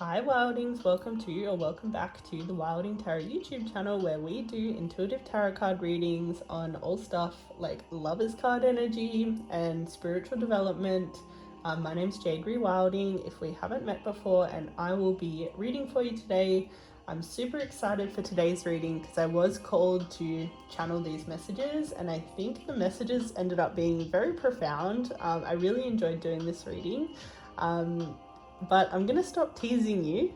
Hi Wildings, welcome back to the Wilding Tarot YouTube channel where we do intuitive tarot card readings on all stuff like lovers card energy and spiritual development. My name's Jade Wilding if we haven't met before, and I will be reading for you today. I'm super excited for today's reading because I was called to channel these messages, and I think the messages ended up being very profound. I really enjoyed doing this reading. But I'm gonna stop teasing you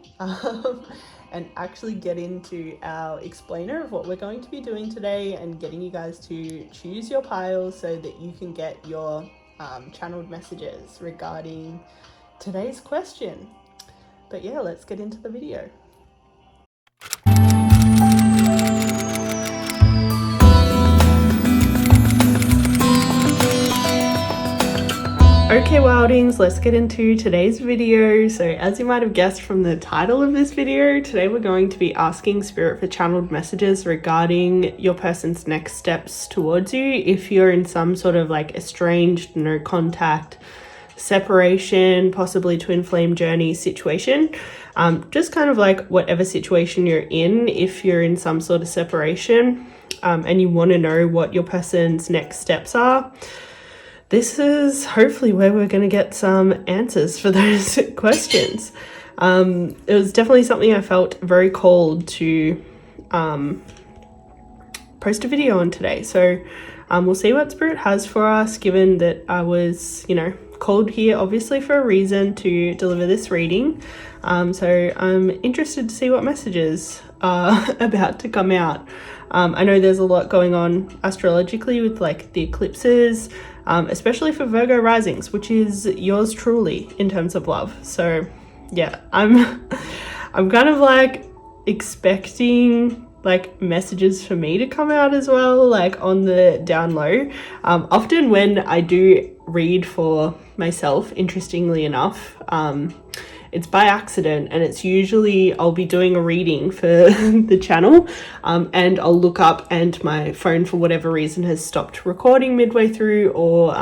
and actually get into our explainer of what we're going to be doing today and getting you guys to choose your piles so that you can get your channeled messages regarding today's question. But yeah, let's get into the video. Okay Wildings, let's get into today's video. So as you might have guessed from the title of this video, today we're going to be asking Spirit for channeled messages regarding your person's next steps towards you if you're in some sort of like estranged, no contact, separation, possibly twin flame journey situation. Just kind of like whatever situation you're in, if you're in some sort of separation and you want to know what your person's next steps are. This is hopefully where we're going to get some answers for those questions. It was definitely something I felt very called to post a video on today. So we'll see what Spirit has for us, given that I was, called here obviously for a reason to deliver this reading. So I'm interested to see what messages are about to come out. I know there's a lot going on astrologically with like the eclipses, especially for Virgo risings, which is yours truly in terms of love. So yeah, I'm kind of like expecting like messages for me to come out as well, like on the down low. Often when I do read for myself, interestingly enough, it's by accident, and it's usually I'll be doing a reading for the channel and I'll look up and my phone for whatever reason has stopped recording midway through, or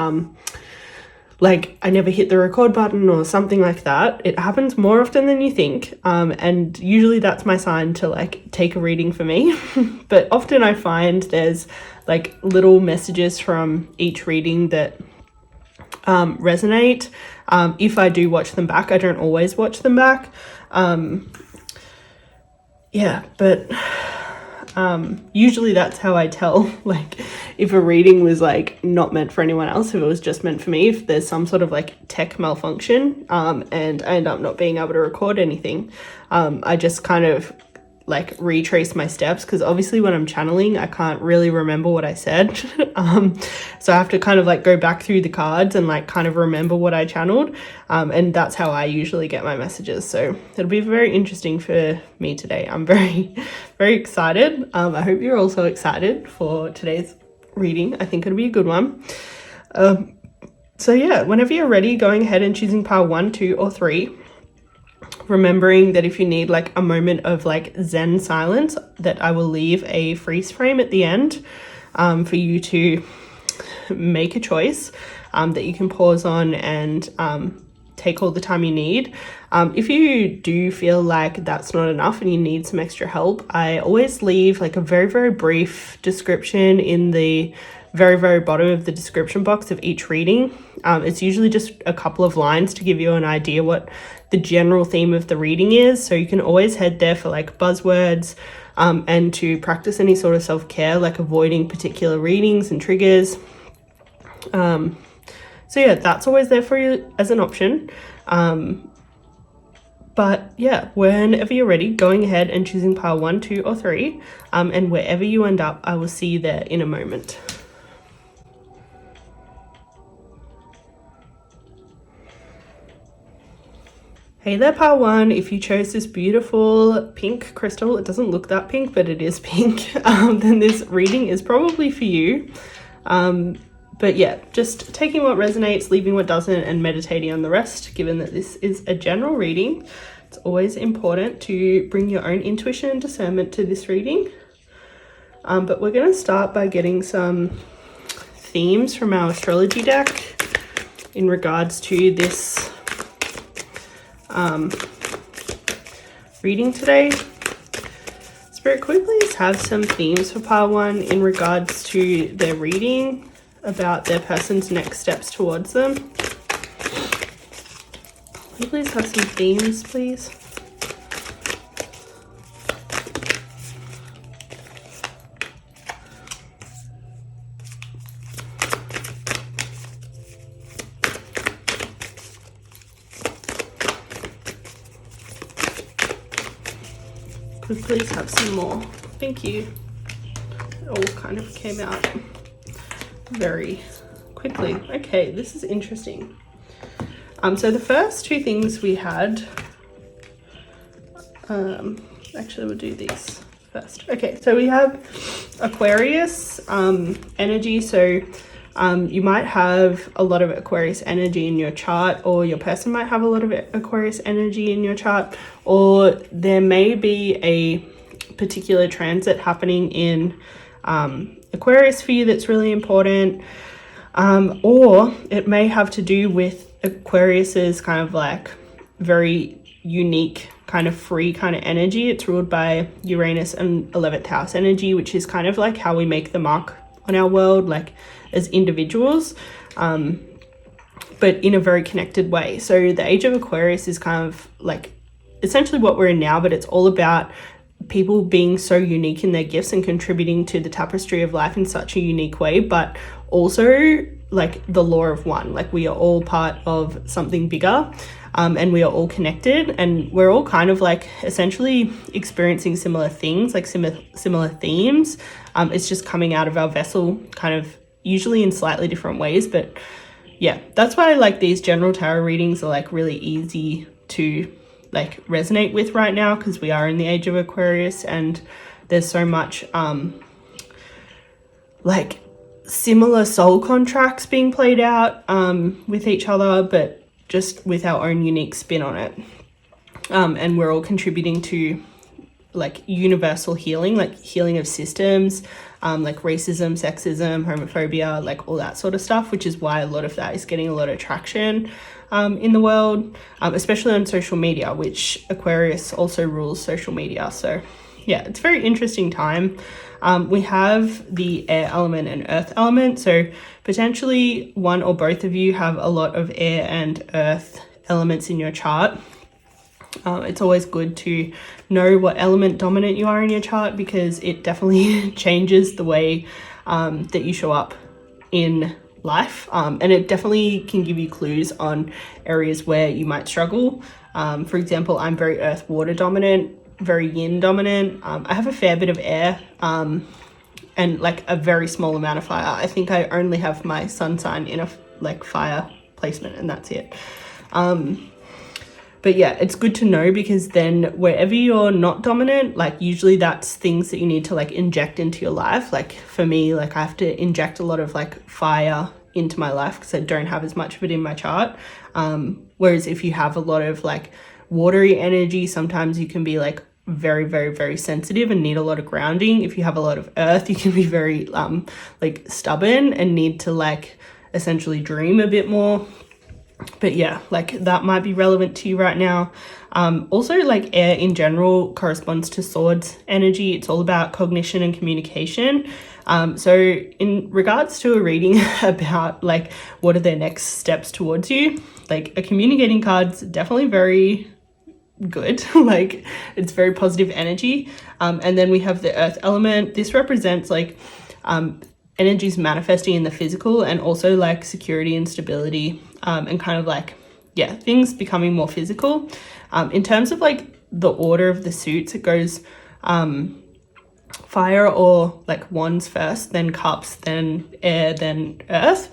like I never hit the record button or something like that. It happens more often than you think, and usually that's my sign to like take a reading for me. But often I find there's like little messages from each reading that resonate. If I do watch them back, I don't always watch them back. But usually that's how I tell like if a reading was like not meant for anyone else, if it was just meant for me, if there's some sort of like tech malfunction and I end up not being able to record anything. I just kind of like retrace my steps, because obviously when I'm channeling I can't really remember what I said. So I have to kind of like go back through the cards and like kind of remember what I channeled, and that's how I usually get my messages. So it'll be very interesting for me today. I'm very very excited. I hope you're also excited for today's reading. I think it'll be a good one. So yeah, whenever you're ready, going ahead and choosing pile 1, 2 or 3, remembering that if you need like a moment of like Zen silence, that I will leave a freeze frame at the end for you to make a choice that you can pause on and take all the time you need. If you do feel like that's not enough and you need some extra help, I always leave like a very, very brief description in the very, very bottom of the description box of each reading. It's usually just a couple of lines to give you an idea what the general theme of the reading is. So you can always head there for like buzzwords and to practice any sort of self-care, like avoiding particular readings and triggers. So yeah, that's always there for you as an option. But yeah, whenever you're ready, going ahead and choosing pile 1, 2 or 3, and wherever you end up, I will see you there in a moment. Hey there, pile 1. If you chose this beautiful pink crystal, it doesn't look that pink, but it is pink, then this reading is probably for you. But yeah, just taking what resonates, leaving what doesn't, and meditating on the rest, given that this is a general reading. It's always important to bring your own intuition and discernment to this reading. But we're going to start by getting some themes from our astrology deck in regards to this reading today. Spirit, could we please have some themes for pile 1 in regards to their reading about their person's next steps towards them? Could we please have some themes, please? Could we please have some more? Thank you. It all kind of came out very quickly. Okay, this is interesting. So the first two things we had, actually we'll do these first. Okay, so we have Aquarius energy. So you might have a lot of Aquarius energy in your chart, or your person might have a lot of Aquarius energy in your chart, or there may be a particular transit happening in Aquarius for you that's really important, or it may have to do with Aquarius's kind of like very unique kind of free kind of energy. It's ruled by Uranus and 11th house energy, which is kind of like how we make the mark on our world, like as individuals, but in a very connected way. So the age of Aquarius is kind of like essentially what we're in now, but it's all about people being so unique in their gifts and contributing to the tapestry of life in such a unique way, but also like the law of one, like we are all part of something bigger, and we are all connected, and we're all kind of like essentially experiencing similar things, like similar themes. It's just coming out of our vessel kind of usually in slightly different ways. But yeah, that's why like these general tarot readings are like really easy to like resonate with right now, because we are in the age of Aquarius and there's so much like similar soul contracts being played out with each other, but just with our own unique spin on it. And we're all contributing to like universal healing, like healing of systems, like racism, sexism, homophobia, like all that sort of stuff, which is why a lot of that is getting a lot of traction in the world, especially on social media, which Aquarius also rules social media. So yeah, it's a very interesting time. We have the air element and earth element. So potentially one or both of you have a lot of air and earth elements in your chart. It's always good to know what element dominant you are in your chart, because it definitely changes the way that you show up in life. And it definitely can give you clues on areas where you might struggle. For example, I'm very earth water dominant, very yin dominant. I have a fair bit of air and like a very small amount of fire. I think I only have my sun sign in a like fire placement, and that's it. But yeah, it's good to know, because then wherever you're not dominant, like usually that's things that you need to like inject into your life. Like for me, like I have to inject a lot of like fire into my life because I don't have as much of it in my chart. Whereas if you have a lot of like watery energy, sometimes you can be like very, very, very sensitive and need a lot of grounding. If you have a lot of earth, you can be very like stubborn and need to like essentially dream a bit more. But yeah, like that might be relevant to you right now. Also, like air in general corresponds to swords energy. It's all about cognition and communication. So in regards to a reading about like what are their next steps towards you, like a communicating card's definitely very good. Like it's very positive energy. And then we have the earth element. This represents like energies manifesting in the physical, and also like security and stability, and kind of like, yeah, things becoming more physical. In terms of like the order of the suits, it goes fire or like wands first, then cups, then air, then earth.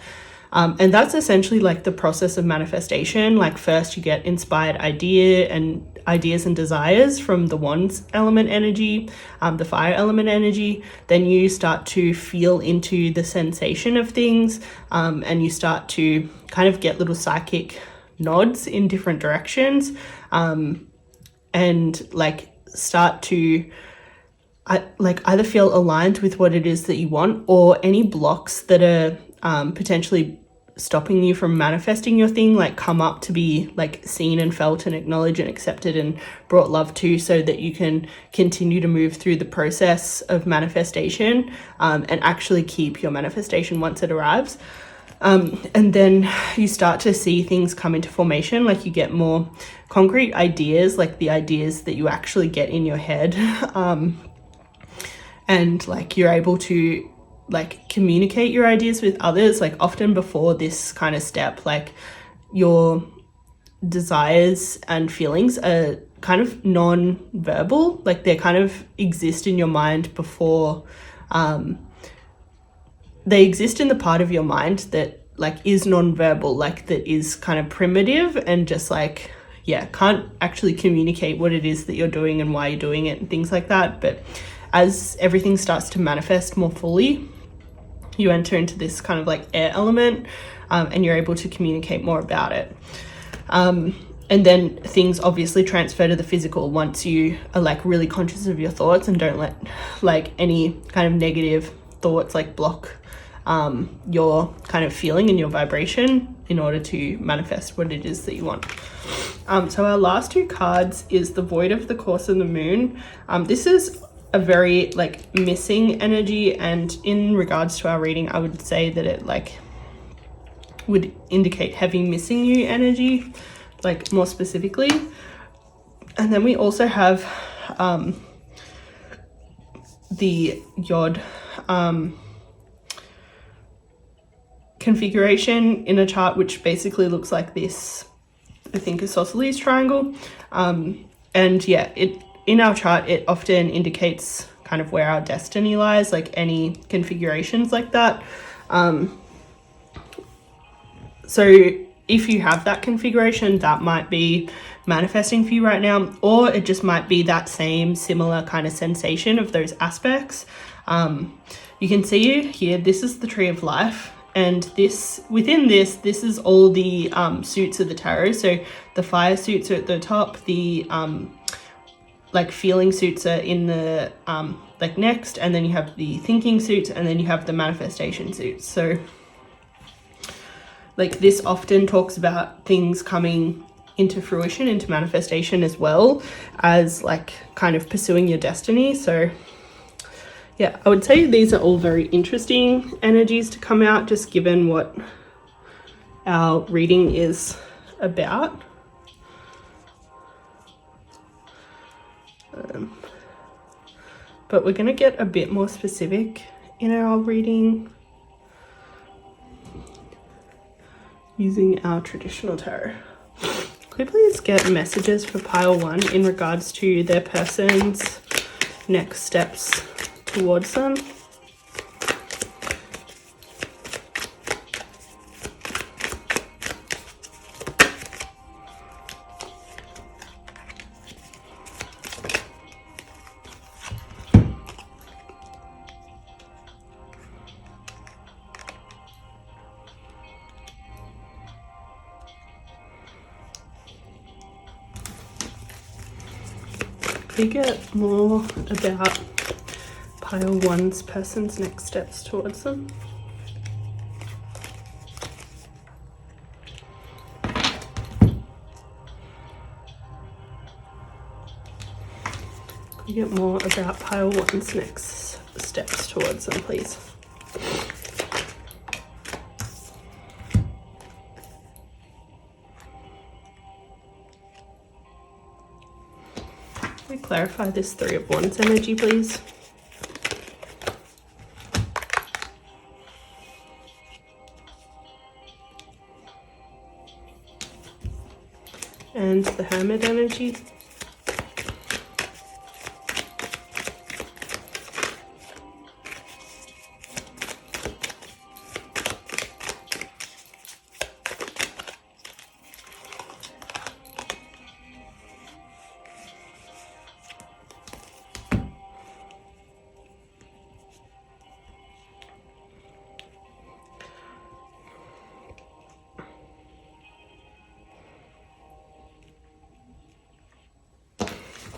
And that's essentially like the process of manifestation. Like first you get inspired ideas and desires from the wands element energy, the fire element energy. Then you start to feel into the sensation of things, and you start to kind of get little psychic nods in different directions, and like start to like either feel aligned with what it is that you want, or any blocks that are potentially stopping you from manifesting your thing, like come up to be like seen and felt and acknowledged and accepted and brought love to, so that you can continue to move through the process of manifestation, and actually keep your manifestation once it arrives. And then you start to see things come into formation, like you get more concrete ideas, like the ideas that you actually get in your head, and like you're able to like communicate your ideas with others. Like often before this kind of step, like your desires and feelings are kind of non-verbal, like they kind of exist in your mind before they exist in the part of your mind that like is non-verbal, like that is kind of primitive and just like, yeah, can't actually communicate what it is that you're doing and why you're doing it and things like that. But as everything starts to manifest more fully, you enter into this kind of like air element, and you're able to communicate more about it. And then things obviously transfer to the physical once you are like really conscious of your thoughts and don't let like any kind of negative thoughts like block your kind of feeling and your vibration in order to manifest what it is that you want. So our last two cards is the Void of the Course of the Moon. This is a very like missing energy, and in regards to our reading, I would say that it like would indicate heavy missing you energy, like more specifically. And then we also have the Yod configuration in a chart, which basically looks like this, I think, isosceles triangle. And yeah, it in our chart, it often indicates kind of where our destiny lies, like any configurations like that. So if you have that configuration, that might be manifesting for you right now, or it just might be that same similar kind of sensation of those aspects. You can see here, this is the Tree of Life, and this within this is all the suits of the tarot. So the fire suits are at the top, the like feeling suits are in the like next, and then you have the thinking suits, and then you have the manifestation suits. So like this often talks about things coming into fruition, into manifestation, as well as like kind of pursuing your destiny. So yeah, I would say these are all very interesting energies to come out, just given what our reading is about. But we're going to get a bit more specific in our reading using our traditional tarot. Could we please get messages for pile 1 in regards to their person's next steps towards them? We get more about pile 1's person's next steps towards them. We get more about pile 1's next steps towards them, please. We clarify this 3 of Wands energy, please. And the Hermit energy.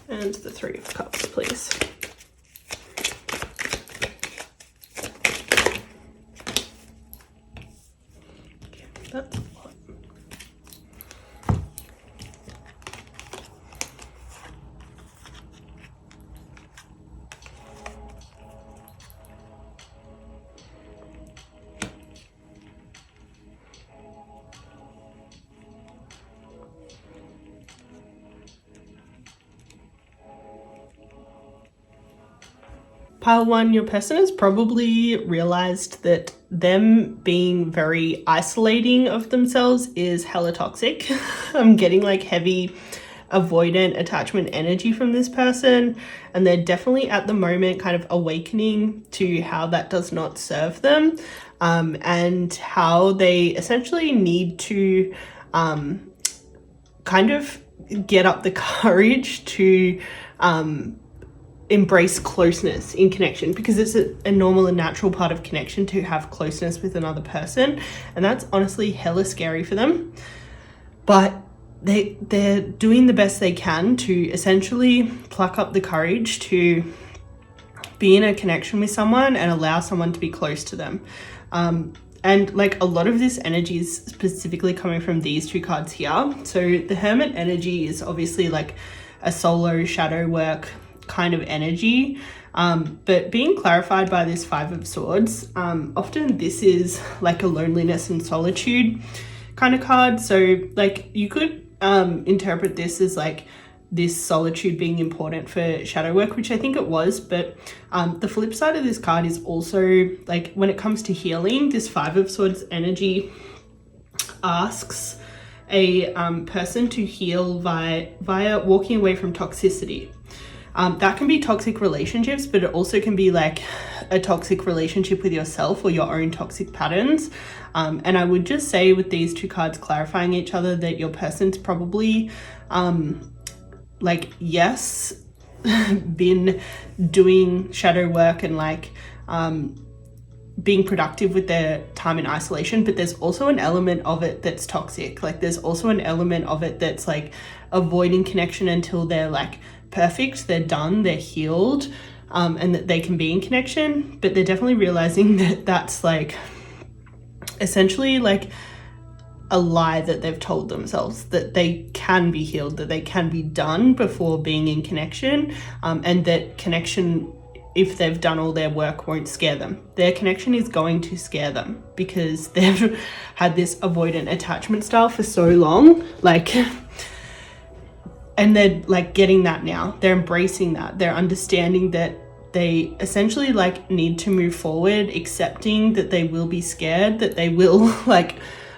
And the 3 of Cups, please. Okay. Pile 1, your person has probably realized that them being very isolating of themselves is hella toxic. I'm getting like heavy avoidant attachment energy from this person, and they're definitely at the moment kind of awakening to how that does not serve them, and how they essentially need to kind of get up the courage to embrace closeness in connection, because it's a normal and natural part of connection to have closeness with another person, and that's honestly hella scary for them. But they're doing the best they can to essentially pluck up the courage to be in a connection with someone and allow someone to be close to them. And like a lot of this energy is specifically coming from these two cards here. So the Hermit energy is obviously like a solo shadow work kind of energy, but being clarified by this Five of Swords, often this is like a loneliness and solitude kind of card. So like you could interpret this as like this solitude being important for shadow work, which I think it was, but the flip side of this card is also like when it comes to healing, this Five of Swords energy asks a person to heal via walking away from toxicity. That can be toxic relationships, but it also can be like a toxic relationship with yourself or your own toxic patterns. And I would just say with these two cards clarifying each other that your person's probably like, yes, been doing shadow work and like being productive with their time in isolation, but there's also an element of it that's toxic. Like there's also an element of it that's like avoiding connection until they're like perfect, they're done, they're healed, and that they can be in connection. But they're definitely realizing that that's like essentially like a lie that they've told themselves, that they can be healed, that they can be done before being in connection, and that connection, if they've done all their work, won't scare them. Their connection is going to scare them because they've had this avoidant attachment style for so long, like, and they're like getting that now. They're embracing that. They're understanding that they essentially like need to move forward, accepting that they will be scared, that they will like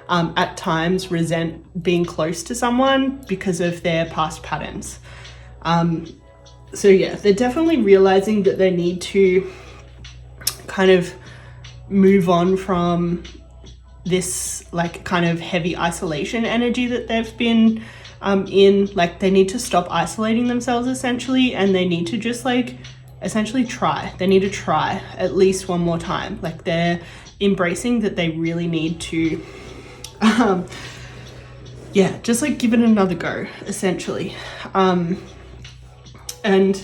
at times resent being close to someone because of their past patterns. So yeah, they're definitely realizing that they need to kind of move on from this like kind of heavy isolation energy that they've been in. Like they need to stop isolating themselves essentially, and they need to just like essentially try. They need to try at least one more time. Like they're embracing that they really need to yeah, just like give it another go essentially. And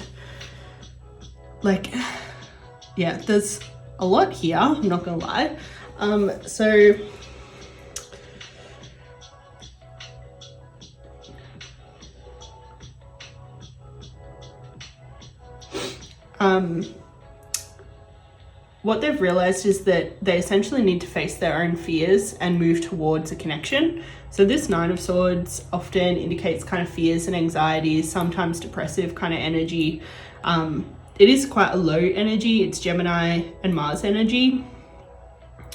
like, yeah, there's a lot here, I'm not gonna lie. So what they've realized is that they essentially need to face their own fears and move towards a connection. So this Nine of Swords often indicates kind of fears and anxieties, sometimes depressive kind of energy. It is quite a low energy. It's Gemini and Mars energy.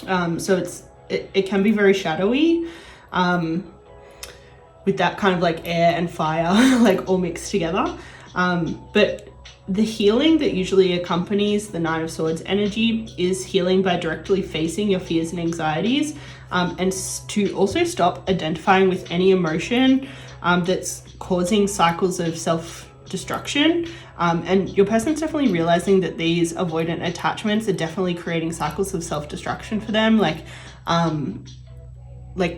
So it can be very shadowy, with that kind of like air and fire like all mixed together. But the healing that usually accompanies the Nine of Swords energy is healing by directly facing your fears and anxieties, and to also stop identifying with any emotion that's causing cycles of self-destruction. And your person's definitely realizing that these avoidant attachments are definitely creating cycles of self-destruction for them. Like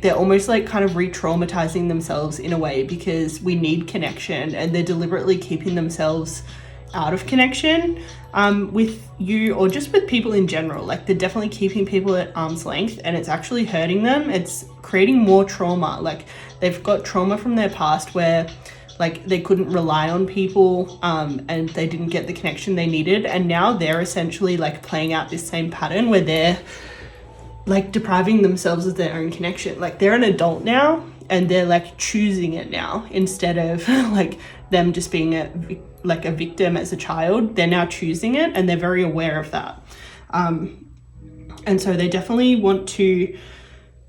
they're almost like kind of re-traumatizing themselves in a way, because we need connection and they're deliberately keeping themselves out of connection with you or just with people in general. Like they're definitely keeping people at arm's length, and it's actually hurting them. It's creating more trauma. Like they've got trauma from their past where like they couldn't rely on people, and they didn't get the connection they needed, and now they're essentially like playing out this same pattern where they're like depriving themselves of their own connection. Like they're an adult now and they're like choosing it now instead of like them just being a victim as a child. They're now choosing it, and they're very aware of that. And so they definitely want to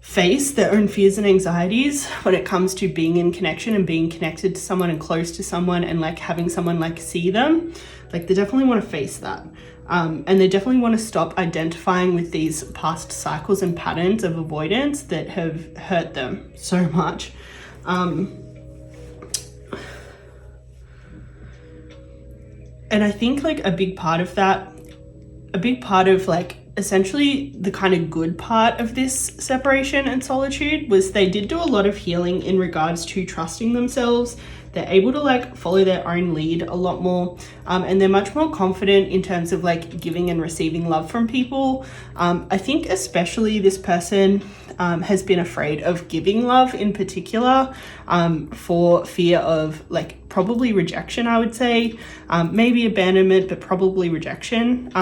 face their own fears and anxieties when it comes to being in connection and being connected to someone and close to someone, and like having someone like see them. Like they definitely want to face that. And they definitely want to stop identifying with these past cycles and patterns of avoidance that have hurt them so much. And I think like a big part of like essentially the kind of good part of this separation and solitude was they did do a lot of healing in regards to trusting themselves. They're able to like follow their own lead a lot more, and they're much more confident in terms of like giving and receiving love from people. I think especially this person has been afraid of giving love in particular, for fear of like probably rejection, I would say, maybe abandonment, but probably rejection.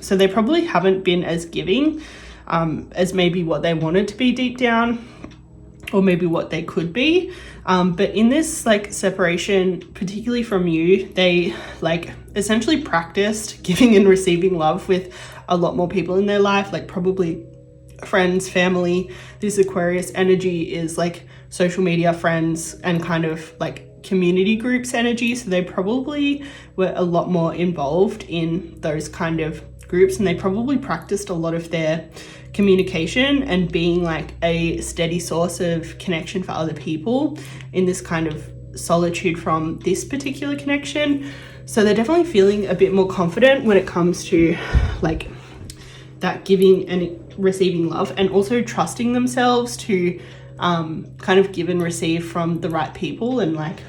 So they probably haven't been as giving as maybe what they wanted to be deep down, or maybe what they could be. But in this like separation, particularly from you, they like essentially practiced giving and receiving love with a lot more people in their life, like probably friends, family. This Aquarius energy is like social media, friends, and kind of like community groups energy. So they probably were a lot more involved in those kind of groups, and they probably practiced a lot of their communication and being like a steady source of connection for other people in this kind of solitude from this particular connection. So they're definitely feeling a bit more confident when it comes to like that giving and receiving love, and also trusting themselves to kind of give and receive from the right people, and like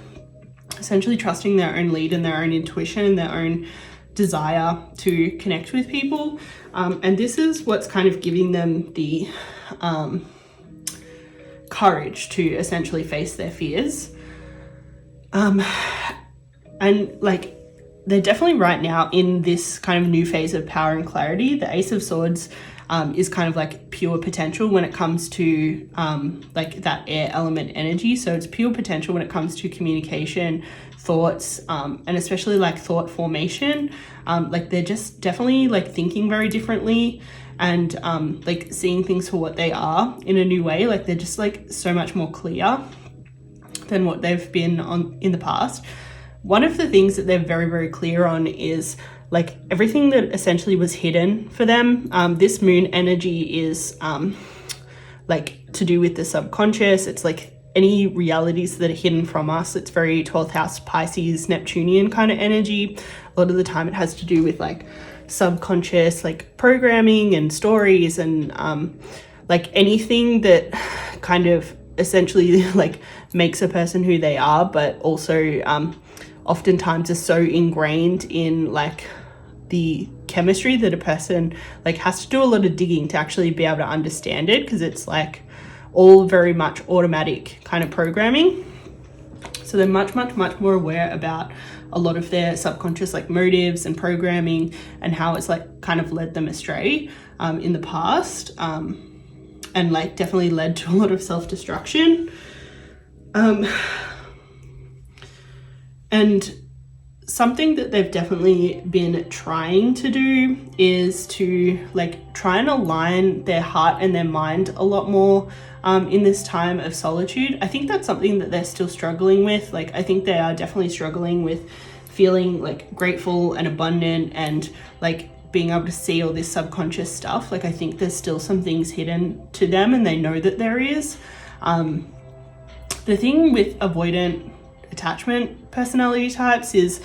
essentially trusting their own lead and their own intuition and their own desire to connect with people. And this is what's kind of giving them the courage to essentially face their fears. And like they're definitely right now in this kind of new phase of power and clarity. The Ace of Swords is kind of like pure potential when it comes to like that air element energy. So it's pure potential when it comes to communication, thoughts, and especially like thought formation. Like they're just definitely like thinking very differently, and like seeing things for what they are in a new way. Like they're just like so much more clear than what they've been on in the past. One of the things that they're very, very clear on is like everything that essentially was hidden for them. This moon energy is like to do with the subconscious. It's like any realities that are hidden from us. It's very 12th house Pisces Neptunian kind of energy. A lot of the time it has to do with like subconscious like programming and stories, and like anything that kind of essentially like makes a person who they are, but also oftentimes is so ingrained in like the chemistry that a person like has to do a lot of digging to actually be able to understand it, because it's like all very much automatic kind of programming. So they're much more aware about a lot of their subconscious like motives and programming, and how it's like kind of led them astray in the past, and like definitely led to a lot of self-destruction. And something that they've definitely been trying to do is to like try and align their heart and their mind a lot more in this time of solitude. I think that's something that they're still struggling with. Like I think they are definitely struggling with feeling like grateful and abundant, and like being able to see all this subconscious stuff. Like I think there's still some things hidden to them, and they know that there is. The thing with avoidant attachment personality types is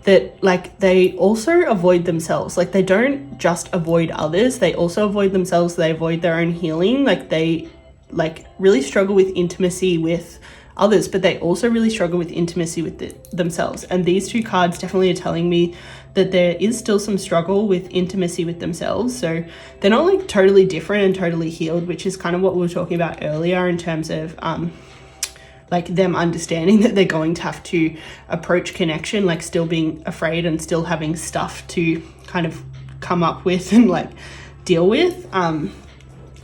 that like they also avoid themselves. Like they don't just avoid others, they also avoid themselves. They avoid their own healing. Like they like really struggle with intimacy with others, but they also really struggle with intimacy with themselves. And these two cards definitely are telling me that there is still some struggle with intimacy with themselves. So they're not like totally different and totally healed, which is kind of what we were talking about earlier in terms of like them understanding that they're going to have to approach connection, like still being afraid and still having stuff to kind of come up with and like deal with.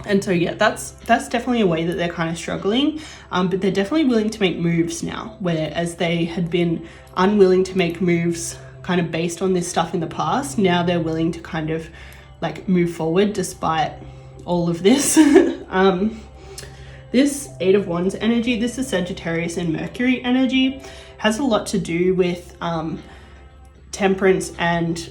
And so yeah, that's definitely a way that they're kind of struggling, but they're definitely willing to make moves now, whereas they had been unwilling to make moves kind of based on this stuff in the past. Now they're willing to kind of like move forward despite all of this. This Eight of Wands energy, this is Sagittarius and Mercury energy, has a lot to do with Temperance and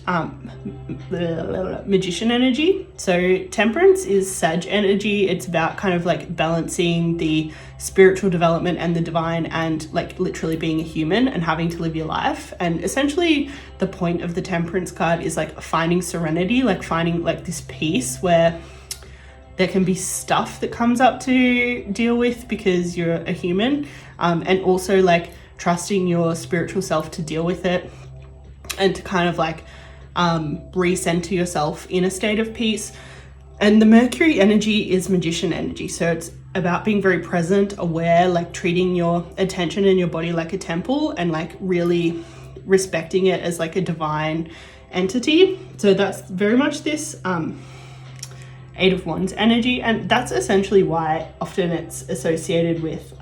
Magician energy. So Temperance is Sag energy. It's about kind of like balancing the spiritual development and the divine, and like literally being a human and having to live your life. And essentially the point of the Temperance card is like finding serenity, like finding like this peace where there can be stuff that comes up to deal with because you're a human, and also like trusting your spiritual self to deal with it, and to kind of like recenter yourself in a state of peace. And the Mercury energy is Magician energy. So it's about being very present, aware, like treating your attention and your body like a temple, and like really respecting it as like a divine entity. So that's very much this Eight of Wands energy. And that's essentially why often it's associated with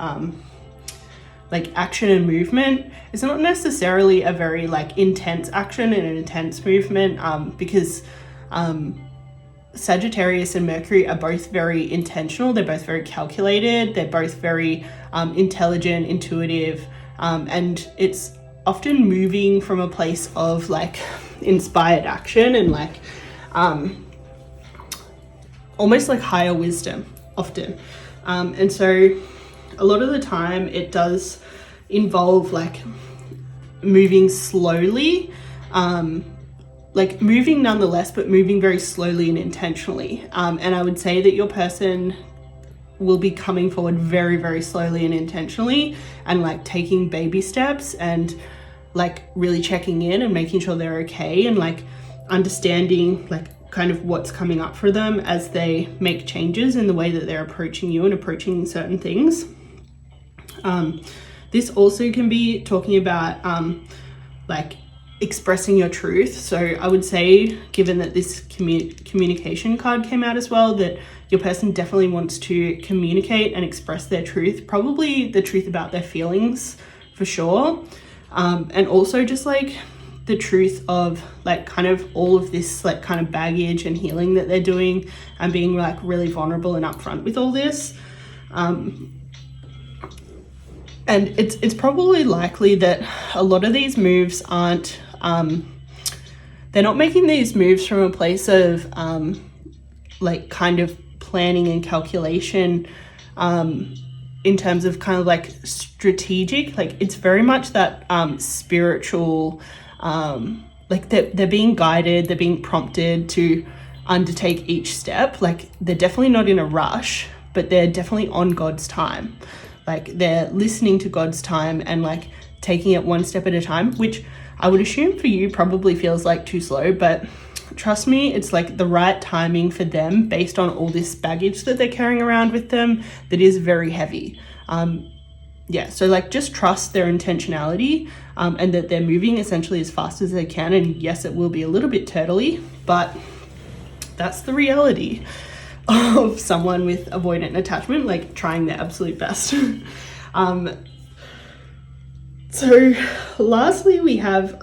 like action and movement. It's not necessarily a very like intense action and an intense movement, because Sagittarius and Mercury are both very intentional. They're both very calculated. They're both very intelligent, intuitive, and it's often moving from a place of like inspired action and like almost like higher wisdom often. And so a lot of the time it does involve like moving slowly, like moving nonetheless, but moving very slowly and intentionally. And I would say that your person will be coming forward very, very slowly and intentionally, and like taking baby steps, and like really checking in and making sure they're okay, and like understanding like kind of what's coming up for them as they make changes in the way that they're approaching you and approaching certain things. This also can be talking about like expressing your truth. So I would say, given that this communication card came out as well, that your person definitely wants to communicate and express their truth, probably the truth about their feelings for sure. And also just like the truth of like kind of all of this like kind of baggage and healing that they're doing, and being like really vulnerable and upfront with all this. And it's probably likely that a lot of these moves aren't, they're not making these moves from a place of like kind of planning and calculation, in terms of kind of like strategic. Like it's very much that spiritual, like they're being guided, they're being prompted to undertake each step. Like they're definitely not in a rush, but they're definitely on God's time. Like they're listening to God's time and like taking it one step at a time, which I would assume for you probably feels like too slow, but trust me, it's like the right timing for them based on all this baggage that they're carrying around with them that is very heavy. Yeah, so like just trust their intentionality, and that they're moving essentially as fast as they can. And yes, it will be a little bit turtly, but that's the reality of someone with avoidant attachment, like trying their absolute best. So lastly, we have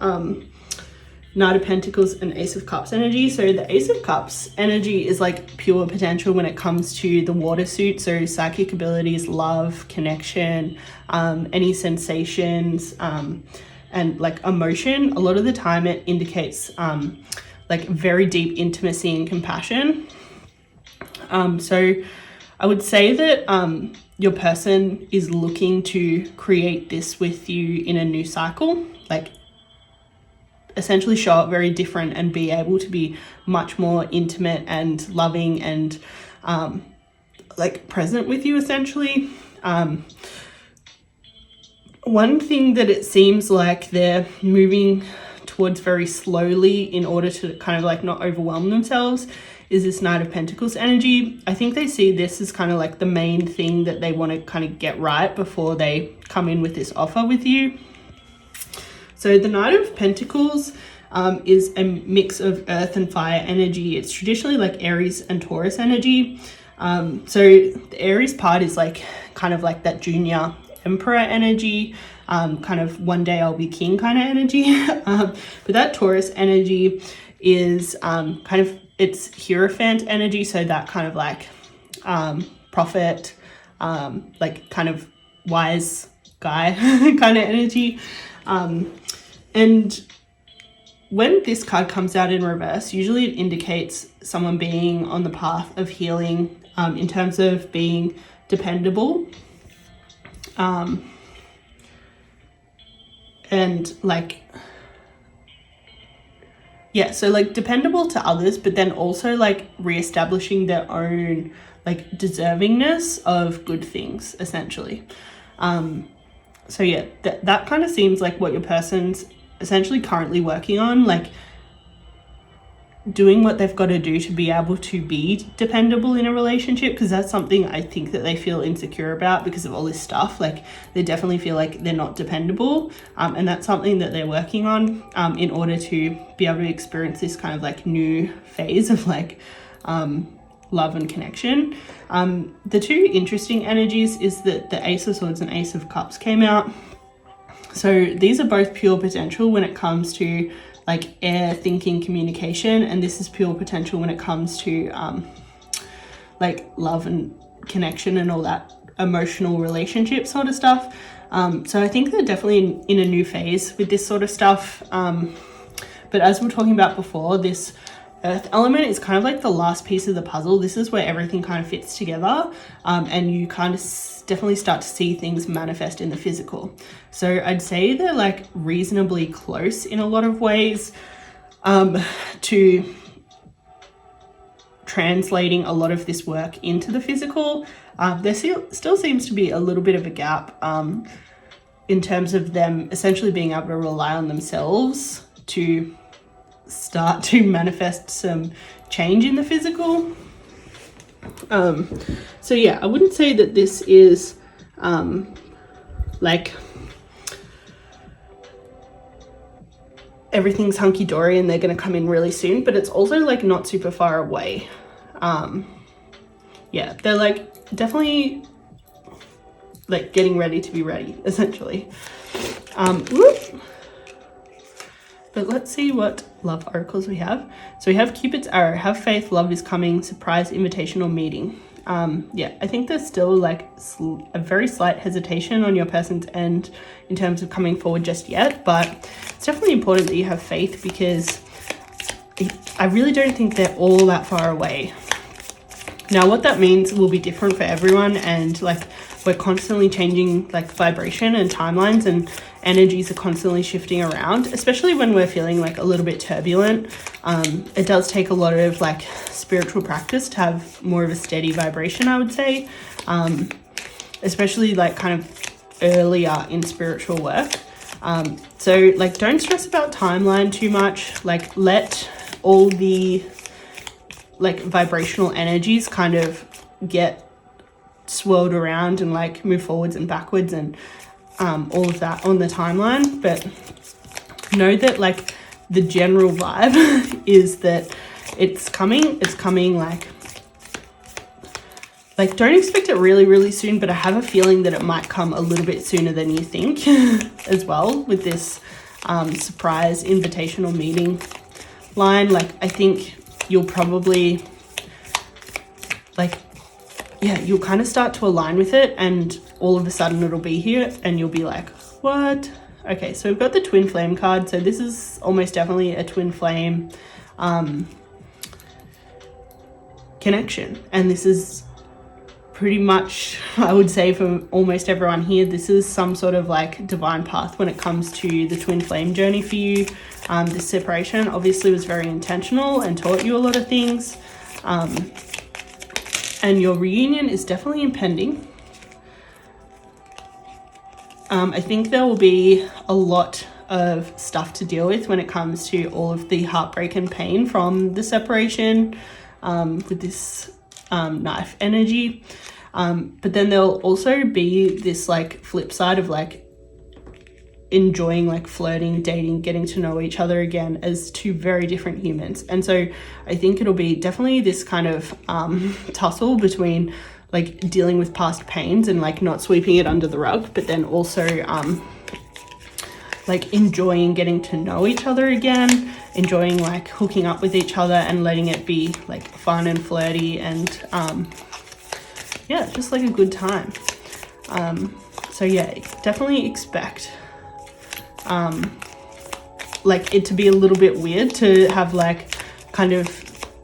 Knight of Pentacles and Ace of Cups energy. So the Ace of Cups energy is like pure potential when it comes to the water suit. So psychic abilities, love, connection, any sensations, and like emotion. A lot of the time it indicates like very deep intimacy and compassion. So I would say that your person is looking to create this with you in a new cycle, like essentially show up very different and be able to be much more intimate and loving and like present with you essentially. One thing that it seems like they're moving towards very slowly in order to kind of like not overwhelm themselves is this Knight of Pentacles energy. I think they see this as kind of like the main thing that they want to kind of get right before they come in with this offer with you. So the Knight of Pentacles is a mix of earth and fire energy. It's traditionally like Aries and Taurus energy. So the Aries part is like kind of like that junior emperor energy, kind of one day I'll be king kind of energy. But that Taurus energy is kind of, it's Hierophant energy, so that kind of like prophet, like kind of wise guy kind of energy. And when this card comes out in reverse, usually it indicates someone being on the path of healing, in terms of being dependable, and like, yeah, so like dependable to others, but then also like reestablishing their own like deservingness of good things, essentially. So yeah, that kind of seems like what your person's essentially currently working on, like doing what they've got to do to be able to be dependable in a relationship, because that's something I think that they feel insecure about because of all this stuff. Like they definitely feel like they're not dependable, and that's something that they're working on, in order to be able to experience this kind of like new phase of like love and connection. The two interesting energies is that the Ace of Swords and Ace of Cups came out. So these are both pure potential when it comes to like air, thinking, communication, and this is pure potential when it comes to like love and connection and all that emotional relationship sort of stuff. So I think they're definitely in a new phase with this sort of stuff. But as we were talking about before, this Earth element is kind of like the last piece of the puzzle. This is where everything kind of fits together, and you kind of definitely start to see things manifest in the physical. So I'd say they're like reasonably close in a lot of ways, to translating a lot of this work into the physical. There still seems to be a little bit of a gap, in terms of them essentially being able to rely on themselves to start to manifest some change in the physical. So yeah, I wouldn't say that this is like everything's hunky-dory and they're going to come in really soon, but it's also like not super far away. Yeah, they're like definitely like getting ready to be ready, essentially. But let's see what love oracles we have. So we have Cupid's arrow, have faith, love is coming, surprise, invitation, or meeting. Yeah, I think there's still like a very slight hesitation on your person's end in terms of coming forward just yet, but it's definitely important that you have faith, because I really don't think they're all that far away. Now, what that means will be different for everyone, and like we're constantly changing like vibration and timelines, and energies are constantly shifting around, especially when we're feeling like a little bit turbulent. It does take a lot of like spiritual practice to have more of a steady vibration, I would say, especially like kind of earlier in spiritual work. So like don't stress about timeline too much, like let all the like vibrational energies kind of get swirled around and like move forwards and backwards and all of that on the timeline. But know that like the general vibe is that it's coming like don't expect it really soon, but I have a feeling that it might come a little bit sooner than you think as well with this surprise invitational meeting line. Like I think you'll probably like, yeah, you'll kind of start to align with it, and all of a sudden it'll be here and you'll be like, what? Okay, so we've got the twin flame card. So this is almost definitely a twin flame connection. And this is pretty much, I would say for almost everyone here, this is some sort of like divine path when it comes to the twin flame journey for you. This separation obviously was very intentional and taught you a lot of things. And your reunion is definitely impending. I think there will be a lot of stuff to deal with when it comes to all of the heartbreak and pain from the separation, with this knife energy. But then there'll also be this like flip side of like enjoying like flirting, dating, getting to know each other again as two very different humans. And so I think it'll be definitely this kind of tussle between like dealing with past pains and like not sweeping it under the rug, but then also like enjoying getting to know each other again, enjoying like hooking up with each other and letting it be like fun and flirty and yeah, just like a good time. So yeah, definitely expect like it to be a little bit weird to have like kind of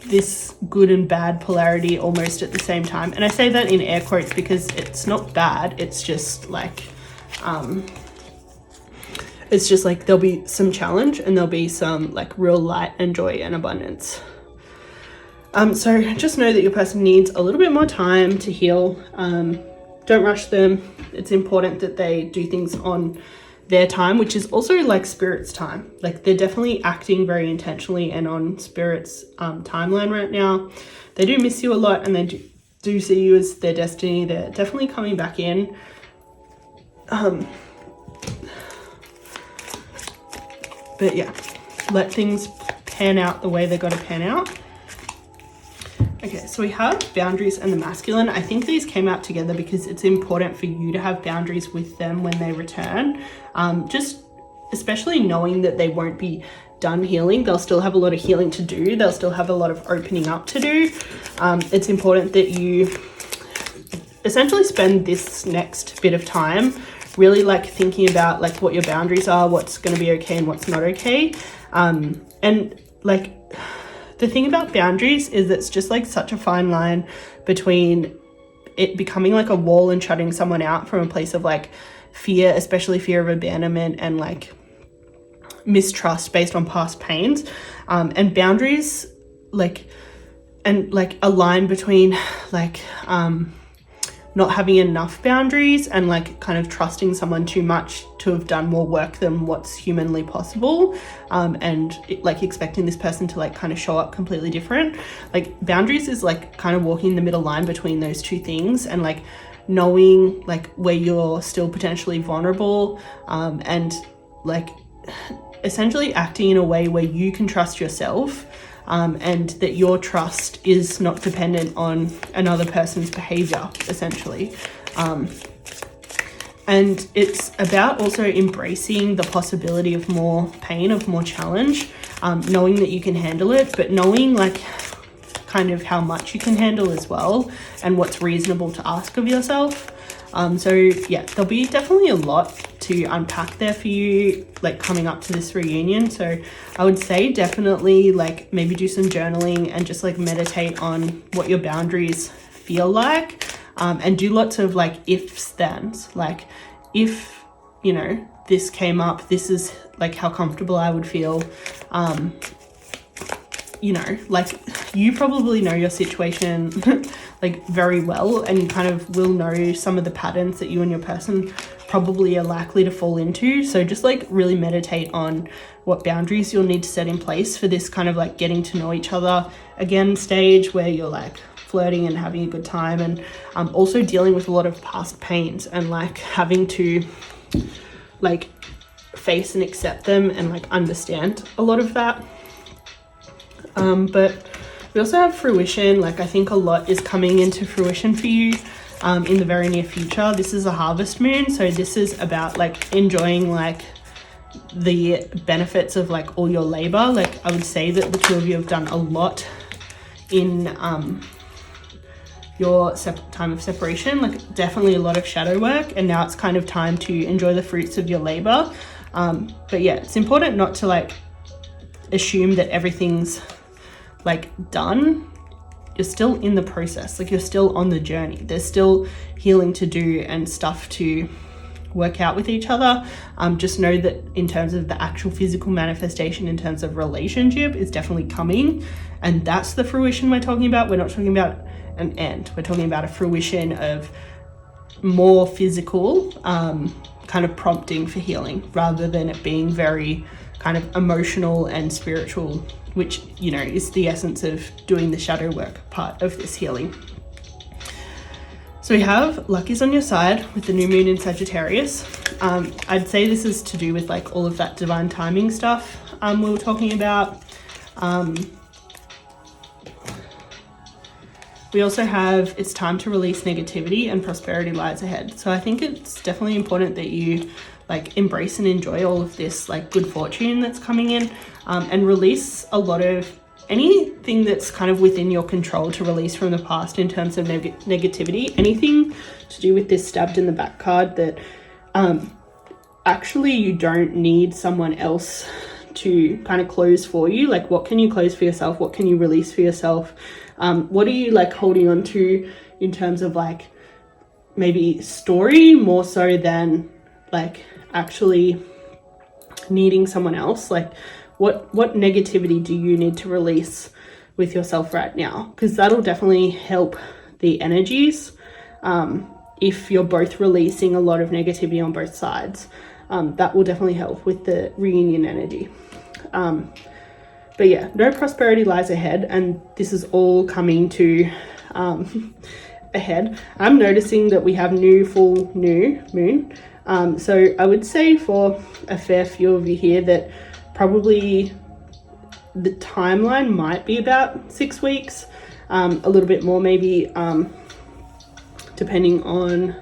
this good and bad polarity almost at the same time. And I say that in air quotes because it's not bad, it's just like there'll be some challenge and there'll be some like real light and joy and abundance. So just know that your person needs a little bit more time to heal. Don't rush them. It's important that they do things on their time, which is also like Spirit's time. Like they're definitely acting very intentionally and on Spirit's timeline right now. They do miss you a lot and they do see you as their destiny. They're definitely coming back in. But yeah, let things pan out the way they got to pan out. Okay, so we have boundaries and the masculine. I think these came out together because it's important for you to have boundaries with them when they return. Just especially knowing that they won't be done healing. They'll still have a lot of healing to do. They'll still have a lot of opening up to do. It's important that you essentially spend this next bit of time really like thinking about like what your boundaries are, what's going to be okay and what's not okay. And like the thing about boundaries is it's just like such a fine line between it becoming like a wall and shutting someone out from a place of like fear, especially fear of abandonment and like mistrust based on past pains, and boundaries like a line between like not having enough boundaries and like kind of trusting someone too much to have done more work than what's humanly possible, and like expecting this person to like kind of show up completely different. Like boundaries is like kind of walking the middle line between those two things and like knowing like where you're still potentially vulnerable, and like essentially acting in a way where you can trust yourself, and that your trust is not dependent on another person's behavior, essentially. And it's about also embracing the possibility of more pain, of more challenge, knowing that you can handle it, but knowing like kind of how much you can handle as well and what's reasonable to ask of yourself. So yeah, there'll be definitely a lot to unpack there for you, like coming up to this reunion. So I would say definitely like maybe do some journaling and just like meditate on what your boundaries feel like, and do lots of like ifs, thens, like if, you know, this came up, this is like how comfortable I would feel. You know, like you probably know your situation like very well, and you kind of will know some of the patterns that you and your person probably are likely to fall into. So just like really meditate on what boundaries you'll need to set in place for this kind of like getting to know each other again stage where you're like flirting and having a good time, and also dealing with a lot of past pains and like having to like face and accept them and like understand a lot of that. But we also have fruition. Like I think a lot is coming into fruition for you in the very near future. This is a harvest moon, so this is about like enjoying like the benefits of like all your labor. Like I would say that the two of you have done a lot in your time of separation, like definitely a lot of shadow work, and now it's kind of time to enjoy the fruits of your labor. But yeah, it's important not to like assume that everything's like done. You're still in the process, like you're still on the journey. There's still healing to do and stuff to work out with each other. Just know that in terms of the actual physical manifestation, in terms of relationship, is definitely coming, and that's the fruition we're talking about. We're not talking about an end. We're talking about a fruition of more physical kind of prompting for healing, rather than it being very kind of emotional and spiritual, which, you know, is the essence of doing the shadow work part of this healing. So we have luck is on your side with the new moon in Sagittarius. I'd say this is to do with like all of that divine timing stuff we were talking about. We also have it's time to release negativity and prosperity lies ahead. So I think it's definitely important that you like embrace and enjoy all of this like good fortune that's coming in, and release a lot of anything that's kind of within your control to release from the past in terms of negativity. Anything to do with this stabbed in the back card that actually you don't need someone else to kind of close for you. Like, what can you close for yourself? What can you release for yourself? What are you like holding on to in terms of like maybe story more so than like actually needing someone else? Like what negativity do you need to release with yourself right now? Because that'll definitely help the energies. If you're both releasing a lot of negativity on both sides, that will definitely help with the reunion energy. But yeah, no prosperity lies ahead, and this is all coming to ahead. I'm noticing that we have new moon. So I would say for a fair few of you here that probably the timeline might be about 6 weeks, a little bit more maybe, depending on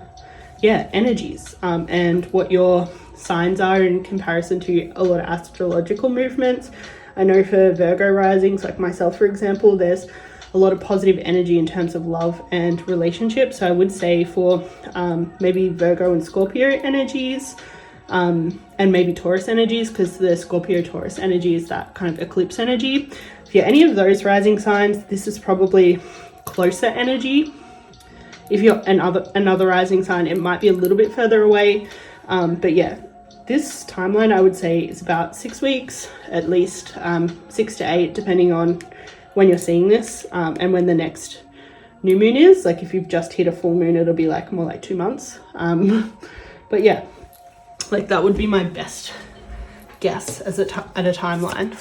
energies and what your signs are in comparison to a lot of astrological movements. I know for Virgo risings, like myself, for example, there's a lot of positive energy in terms of love and relationships. So I would say for maybe Virgo and Scorpio energies, and maybe Taurus energies, because the Scorpio Taurus energy is that kind of eclipse energy. If you're any of those rising signs, this is probably closer energy. If you're another rising sign, it might be a little bit further away. But yeah, this timeline I would say is about 6 weeks, at least 6 to 8, depending on when you're seeing this, and when the next new moon is. Like if you've just hit a full moon, it'll be like more like 2 months. But yeah, like that would be my best guess as at a timeline.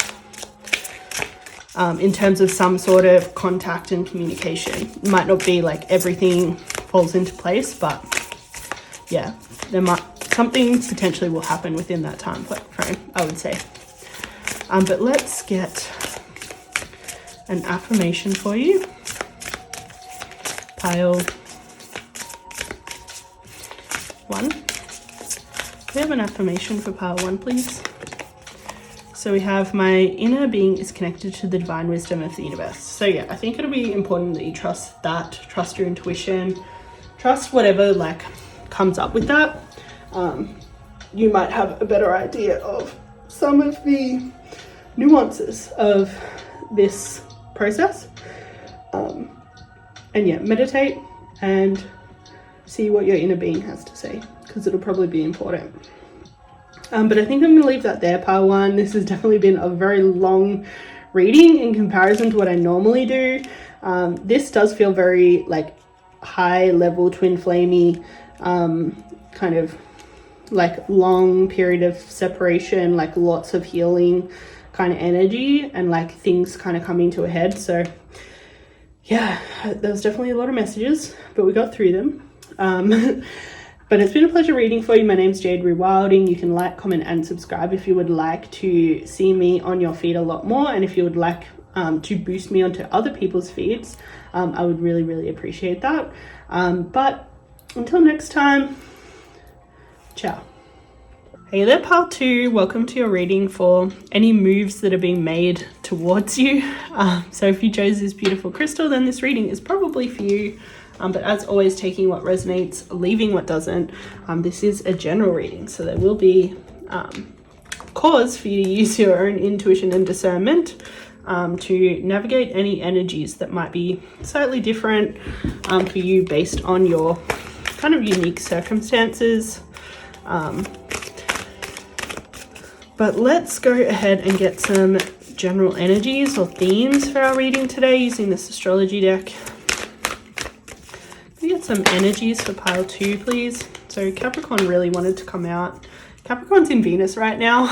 In terms of some sort of contact and communication. It might not be like everything falls into place, but yeah, something potentially will happen within that time frame, I would say. But let's get an affirmation for you. Pile 1. We have an affirmation for pile 1, please. So we have my inner being is connected to the divine wisdom of the universe. So yeah, I think it'll be important that you trust that, trust your intuition, trust whatever like comes up with that. You might have a better idea of some of the nuances of this process. And yeah, meditate and see what your inner being has to say, because it'll probably be important. But I think I'm going to leave that there, pile 1. This has definitely been a very long reading in comparison to what I normally do. This does feel very like high level twin flamey, kind of like long period of separation, like lots of healing kind of energy and like things kind of coming to a head. So yeah, there was definitely a lot of messages, but we got through them. But it's been a pleasure reading for you. My name's Jade Wilding. You can like, comment and subscribe if you would like to see me on your feed a lot more, and if you would like to boost me onto other people's feeds, I would really, really appreciate that. But until next time, ciao. Hey there, pile 2. Welcome to your reading for any moves that are being made towards you. So if you chose this beautiful crystal, then this reading is probably for you. But as always, taking what resonates, leaving what doesn't. This is a general reading, so there will be cause for you to use your own intuition and discernment to navigate any energies that might be slightly different for you based on your kind of unique circumstances. But let's go ahead and get some general energies or themes for our reading today using this astrology deck. Can we get some energies for pile 2, please? So Capricorn really wanted to come out. Capricorn's in Venus right now.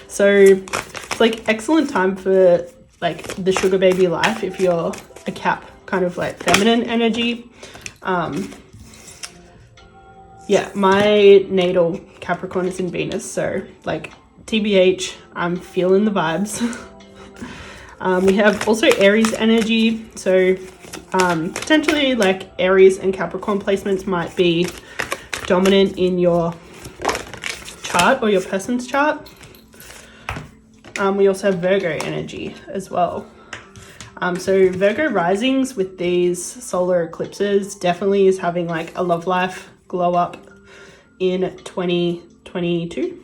So it's like excellent time for like the sugar baby life if you're a Cap kind of like feminine energy. Yeah, my natal Capricorn is in Venus, so like TBH, I'm feeling the vibes. We have also Aries energy, so potentially like Aries and Capricorn placements might be dominant in your chart or your person's chart. We also have Virgo energy as well. So Virgo risings with these solar eclipses definitely is having like a love life glow up in 2022,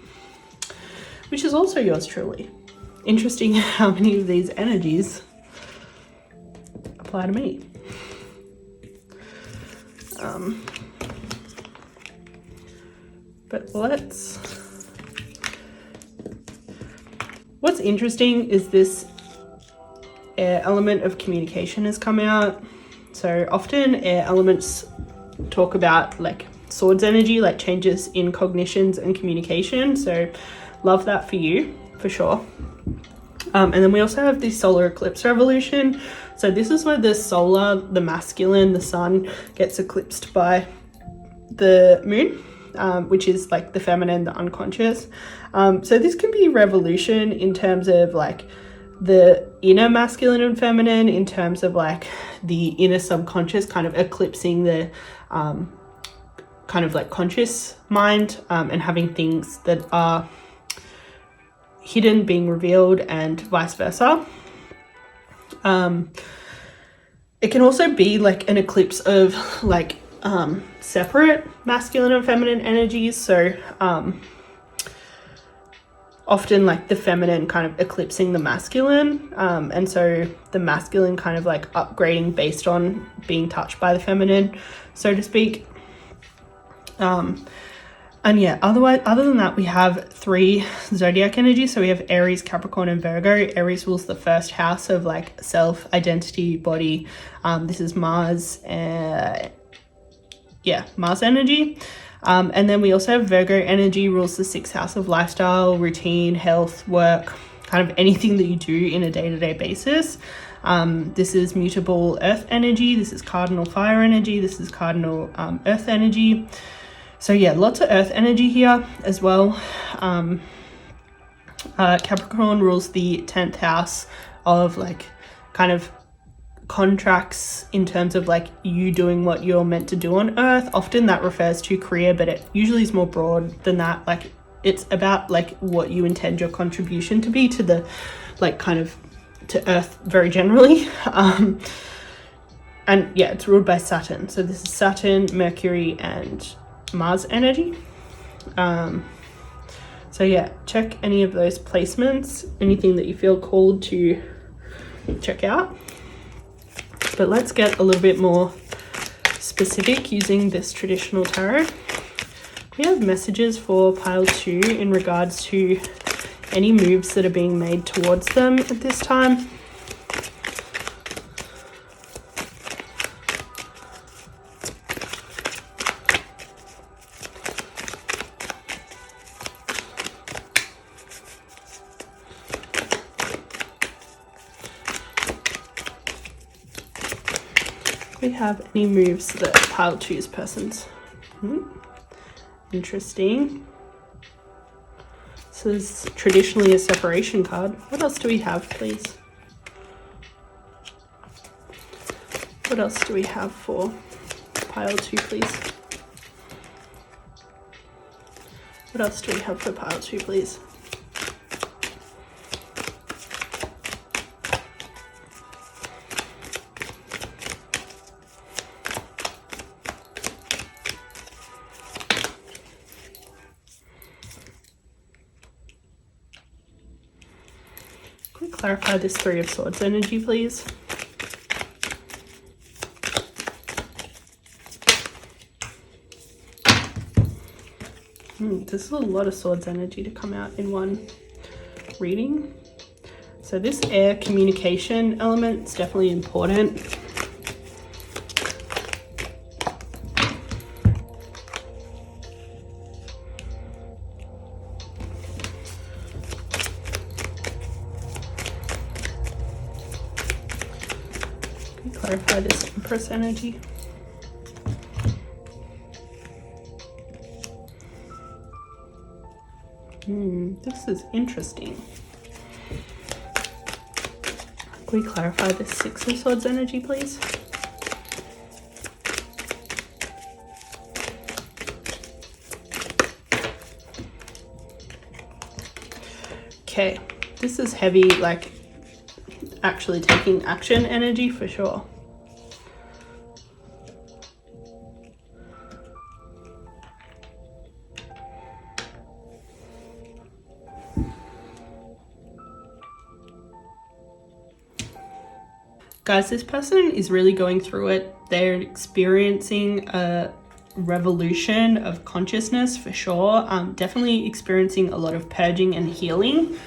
which is also yours truly. Interesting how many of these energies apply to me. But what's interesting is this air element of communication has come out. So often air elements talk about like swords energy, like changes in cognitions and communication. So love that for you, for sure. And then we also have the solar eclipse revolution. So this is where the solar, the masculine, the sun gets eclipsed by the moon, which is like the feminine, the unconscious. So this can be revolution in terms of like the inner masculine and feminine, in terms of like the inner subconscious kind of eclipsing the kind of like conscious mind, and having things that are hidden being revealed, and vice versa. It can also be like an eclipse of like separate masculine and feminine energies. So often like the feminine kind of eclipsing the masculine, and so the masculine kind of like upgrading based on being touched by the feminine, so to speak. And yeah, other than that, we have 3 zodiac energies. So we have Aries, Capricorn, and Virgo. Aries rules the first house of like self, identity, body. This is Mars. Mars energy. And then we also have Virgo energy, rules the 6th house of lifestyle, routine, health, work, kind of anything that you do in a day-to-day basis. This is mutable earth energy. This is cardinal fire energy. This is cardinal earth energy. So yeah, lots of earth energy here as well. Capricorn rules the 10th house of like kind of contracts in terms of like you doing what you're meant to do on earth. Often that refers to career, but it usually is more broad than that. Like it's about like what you intend your contribution to be to the like kind of to earth very generally. And yeah, it's ruled by Saturn. So this is Saturn, Mercury, and Mars energy. So yeah, check any of those placements, anything that you feel called to check out. But let's get a little bit more specific using this traditional tarot. We have messages for pile 2 in regards to any moves that are being made towards them at this time. We have any moves that pile 2's persons. Interesting. This is traditionally a separation card. What else do we have, please? What else do we have for pile 2, please? What else do we have for pile 2, please? Clarify this 3 of Swords energy, please. This is a lot of Swords energy to come out in one reading. So this air communication element is definitely important. Clarify this Empress energy. This is interesting. Can we clarify the Six of Swords energy, please? Okay, this is heavy, like actually taking action energy for sure. Guys, this person is really going through it. They're experiencing a revolution of consciousness for sure. Definitely experiencing a lot of purging and healing.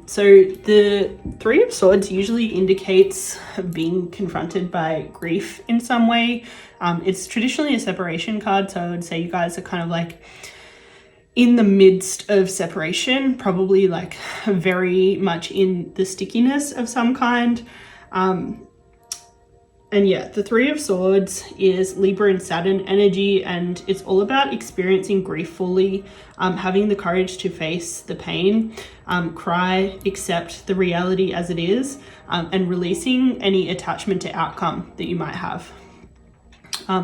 So the Three of Swords usually indicates being confronted by grief in some way. It's traditionally a separation card, so I would say you guys are kind of like in the midst of separation, probably like very much in the stickiness of some kind. And yeah, the Three of Swords is Libra and Saturn energy, and it's all about experiencing grief fully, having the courage to face the pain, cry, accept the reality as it is, and releasing any attachment to outcome that you might have.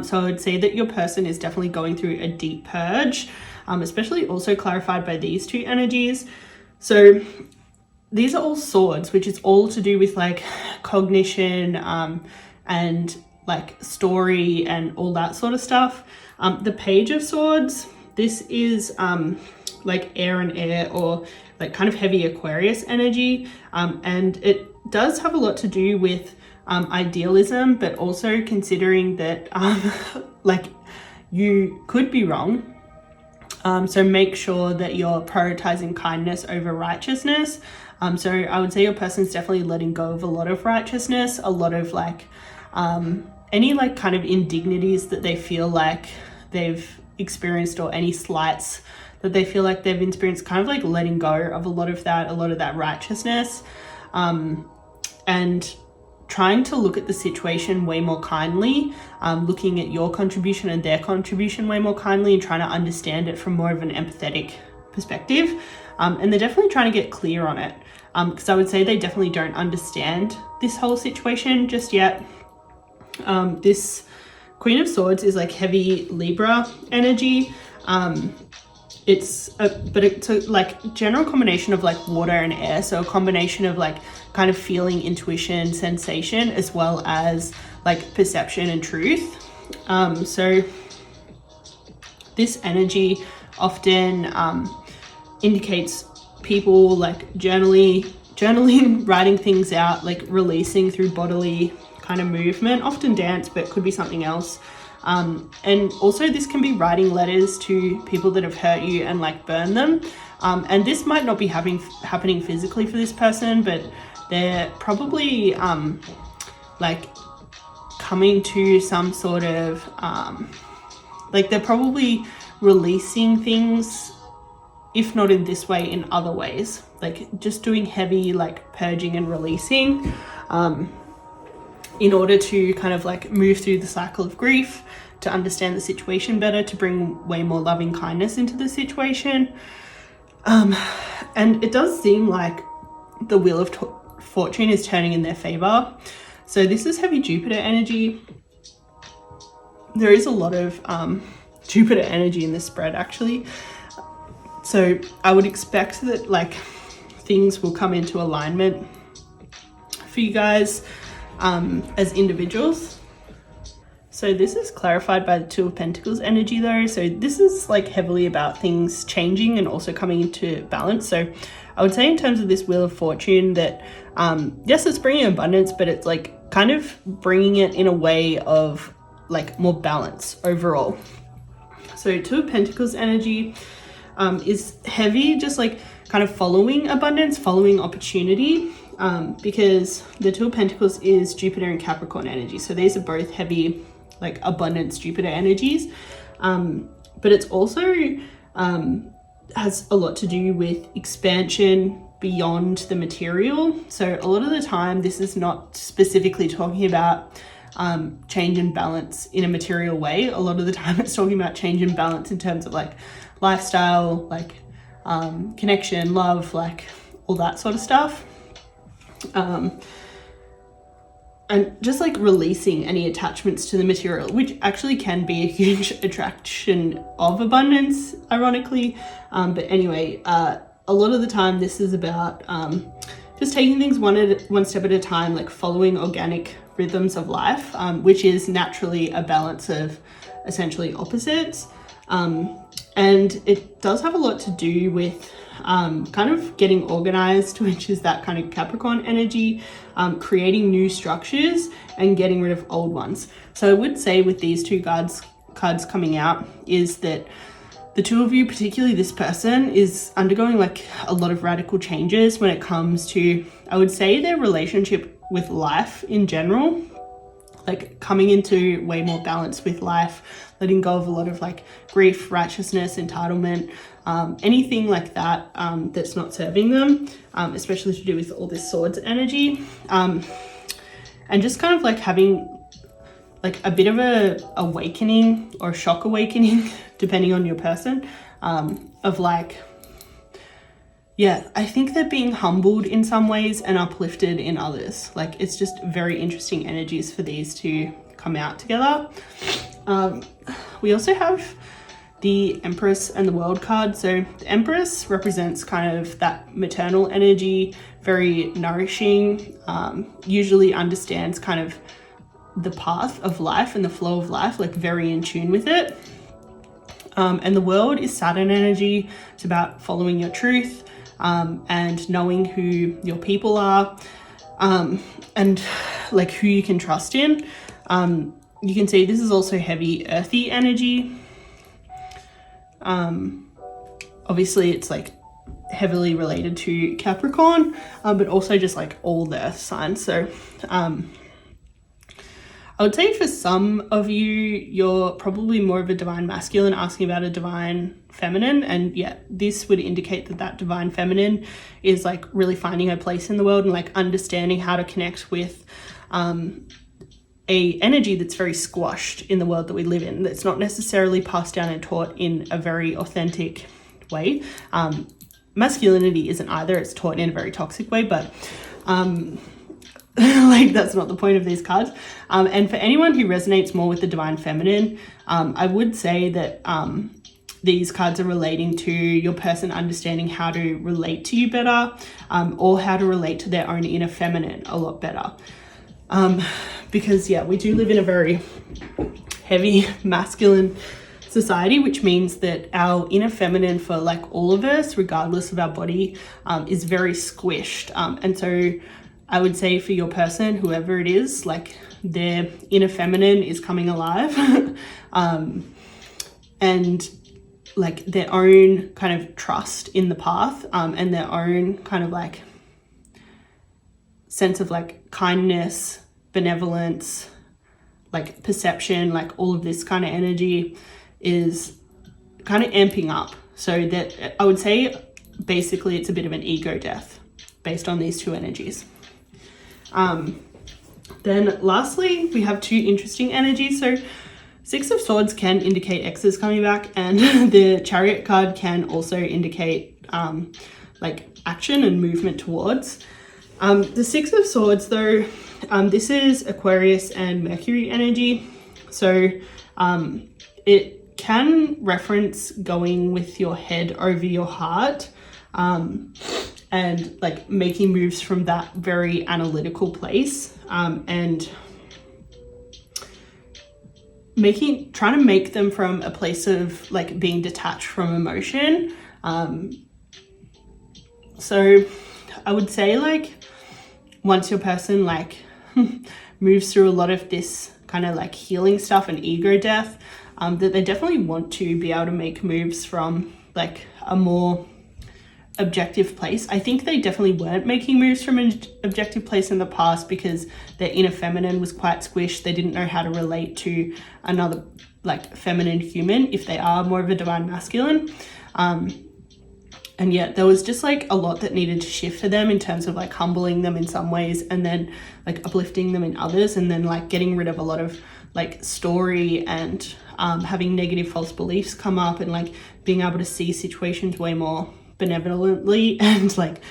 So I would say that your person is definitely going through a deep purge, especially also clarified by these two energies. So these are all swords, which is all to do with like cognition, and like story and all that sort of stuff. The Page of Swords, this is like air and air, or like kind of heavy Aquarius energy, and it does have a lot to do with idealism, but also considering that like you could be wrong. So make sure that you're prioritizing kindness over righteousness. So I would say your person's definitely letting go of a lot of righteousness, a lot of like any like kind of indignities that they feel like they've experienced, or any slights that they feel like they've experienced, kind of like letting go of a lot of that righteousness, and trying to look at the situation way more kindly, looking at your contribution and their contribution way more kindly, and trying to understand it from more of an empathetic perspective. And they're definitely trying to get clear on it, because I would say they definitely don't understand this whole situation just yet. This Queen of Swords is like heavy Libra energy. It's a like general combination of like water and air, so a combination of like kind of feeling, intuition, sensation, as well as like perception and truth. So this energy often indicates people like journaling, writing things out, like releasing through bodily kind of movement, often dance, but could be something else. And also this can be writing letters to people that have hurt you and like burn them. And this might not be happening physically for this person, but they're probably like coming to some sort of like they're probably releasing things, if not in this way, in other ways, like just doing heavy like purging and releasing, in order to kind of like move through the cycle of grief, to understand the situation better, to bring way more loving kindness into the situation. And it does seem like the Wheel of Fortune is turning in their favor. So this is heavy Jupiter energy. There is a lot of Jupiter energy in this spread actually. So I would expect that like things will come into alignment for you guys as individuals. So this is clarified by the Two of Pentacles energy though. So this is like heavily about things changing and also coming into balance. So I would say in terms of this Wheel of Fortune that yes, it's bringing abundance, but it's like kind of bringing it in a way of like more balance overall. So Two of Pentacles energy is heavy, just like kind of following abundance, following opportunity, because the Two of Pentacles is Jupiter and Capricorn energy. So these are both heavy like abundance Jupiter energies, but it's also has a lot to do with expansion beyond the material. So a lot of the time this is not specifically talking about change and balance in a material way. A lot of the time it's talking about change and balance in terms of like lifestyle, like connection, love, like all that sort of stuff. And just like releasing any attachments to the material, which actually can be a huge attraction of abundance, ironically. But anyway, a lot of the time this is about just taking things one step at a time, like following organic rhythms of life, which is naturally a balance of essentially opposites. And it does have a lot to do with kind of getting organized, which is that kind of Capricorn energy, creating new structures and getting rid of old ones. So I would say with these two cards coming out is that the two of you, particularly this person, is undergoing like a lot of radical changes when it comes to, I would say, their relationship with life in general, like coming into way more balance with life, letting go of a lot of like grief, righteousness, entitlement, anything like that that's not serving them, especially to do with all this swords energy, and just kind of like having like a bit of a awakening or shock awakening, depending on your person, of like, yeah, I think they're being humbled in some ways and uplifted in others. Like it's just very interesting energies for these to come out together. We also have the Empress and the World card. So the Empress represents kind of that maternal energy, very nourishing, usually understands kind of the path of life and the flow of life, like very in tune with it. And the World is Saturn energy. It's about following your truth, and knowing who your people are, and like who you can trust in. You can see this is also heavy earthy energy. Obviously it's like heavily related to Capricorn, but also just like all the earth signs. So I would say for some of you, you're probably more of a divine masculine asking about a divine feminine. And yeah, this would indicate that that divine feminine is like really finding her place in the world and like understanding how to connect with a energy that's very squashed in the world that we live in, that's not necessarily passed down and taught in a very authentic way. Masculinity isn't either, it's taught in a very toxic way, but like that's not the point of these cards. And for anyone who resonates more with the divine feminine, I would say that these cards are relating to your person understanding how to relate to you better, or how to relate to their own inner feminine a lot better. Because yeah, we do live in a very heavy masculine society, which means that our inner feminine for like all of us, regardless of our body, is very squished. And so I would say for your person, whoever it is, like their inner feminine is coming alive, and like their own kind of trust in the path, and their own kind of like sense of like kindness, benevolence, like perception, like all of this kind of energy is kind of amping up. So that I would say basically it's a bit of an ego death based on these two energies. Then lastly, we have two interesting energies. So Six of Swords can indicate exes coming back, and the Chariot card can also indicate like action and movement towards. The Six of Swords though, this is Aquarius and Mercury energy. So it can reference going with your head over your heart, and like making moves from that very analytical place, and trying to make them from a place of like being detached from emotion. So I would say like once your person like moves through a lot of this kind of like healing stuff and ego death, that they definitely want to be able to make moves from like a more objective place. I think they definitely weren't making moves from an objective place in the past because their inner feminine was quite squished. They didn't know how to relate to another like feminine human if they are more of a divine masculine. And yet there was just like a lot that needed to shift for them in terms of like humbling them in some ways and then like uplifting them in others, and then like getting rid of a lot of like story and having negative false beliefs come up, and like being able to see situations way more benevolently and like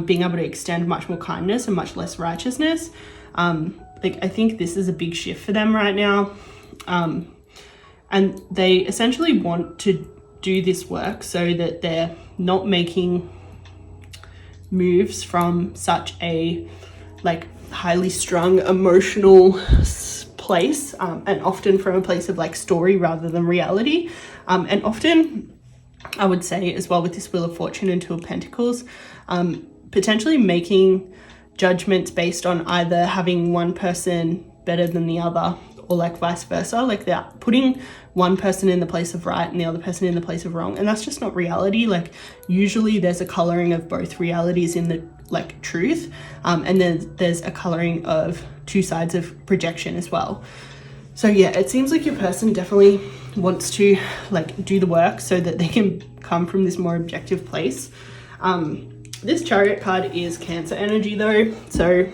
being able to extend much more kindness and much less righteousness. Like I think this is a big shift for them right now. And they essentially want to do this work so that they're not making moves from such a like highly strung emotional place, and often from a place of like story rather than reality. And often I would say as well with this Wheel of Fortune and Two of Pentacles, potentially making judgments based on either having one person better than the other or like vice versa, like they're putting one person in the place of right and the other person in the place of wrong, and that's just not reality. Like usually there's a coloring of both realities in the like truth, and then there's a coloring of two sides of projection as well. So yeah, it seems like your person definitely wants to like do the work so that they can come from this more objective place. This Chariot card is Cancer energy though. So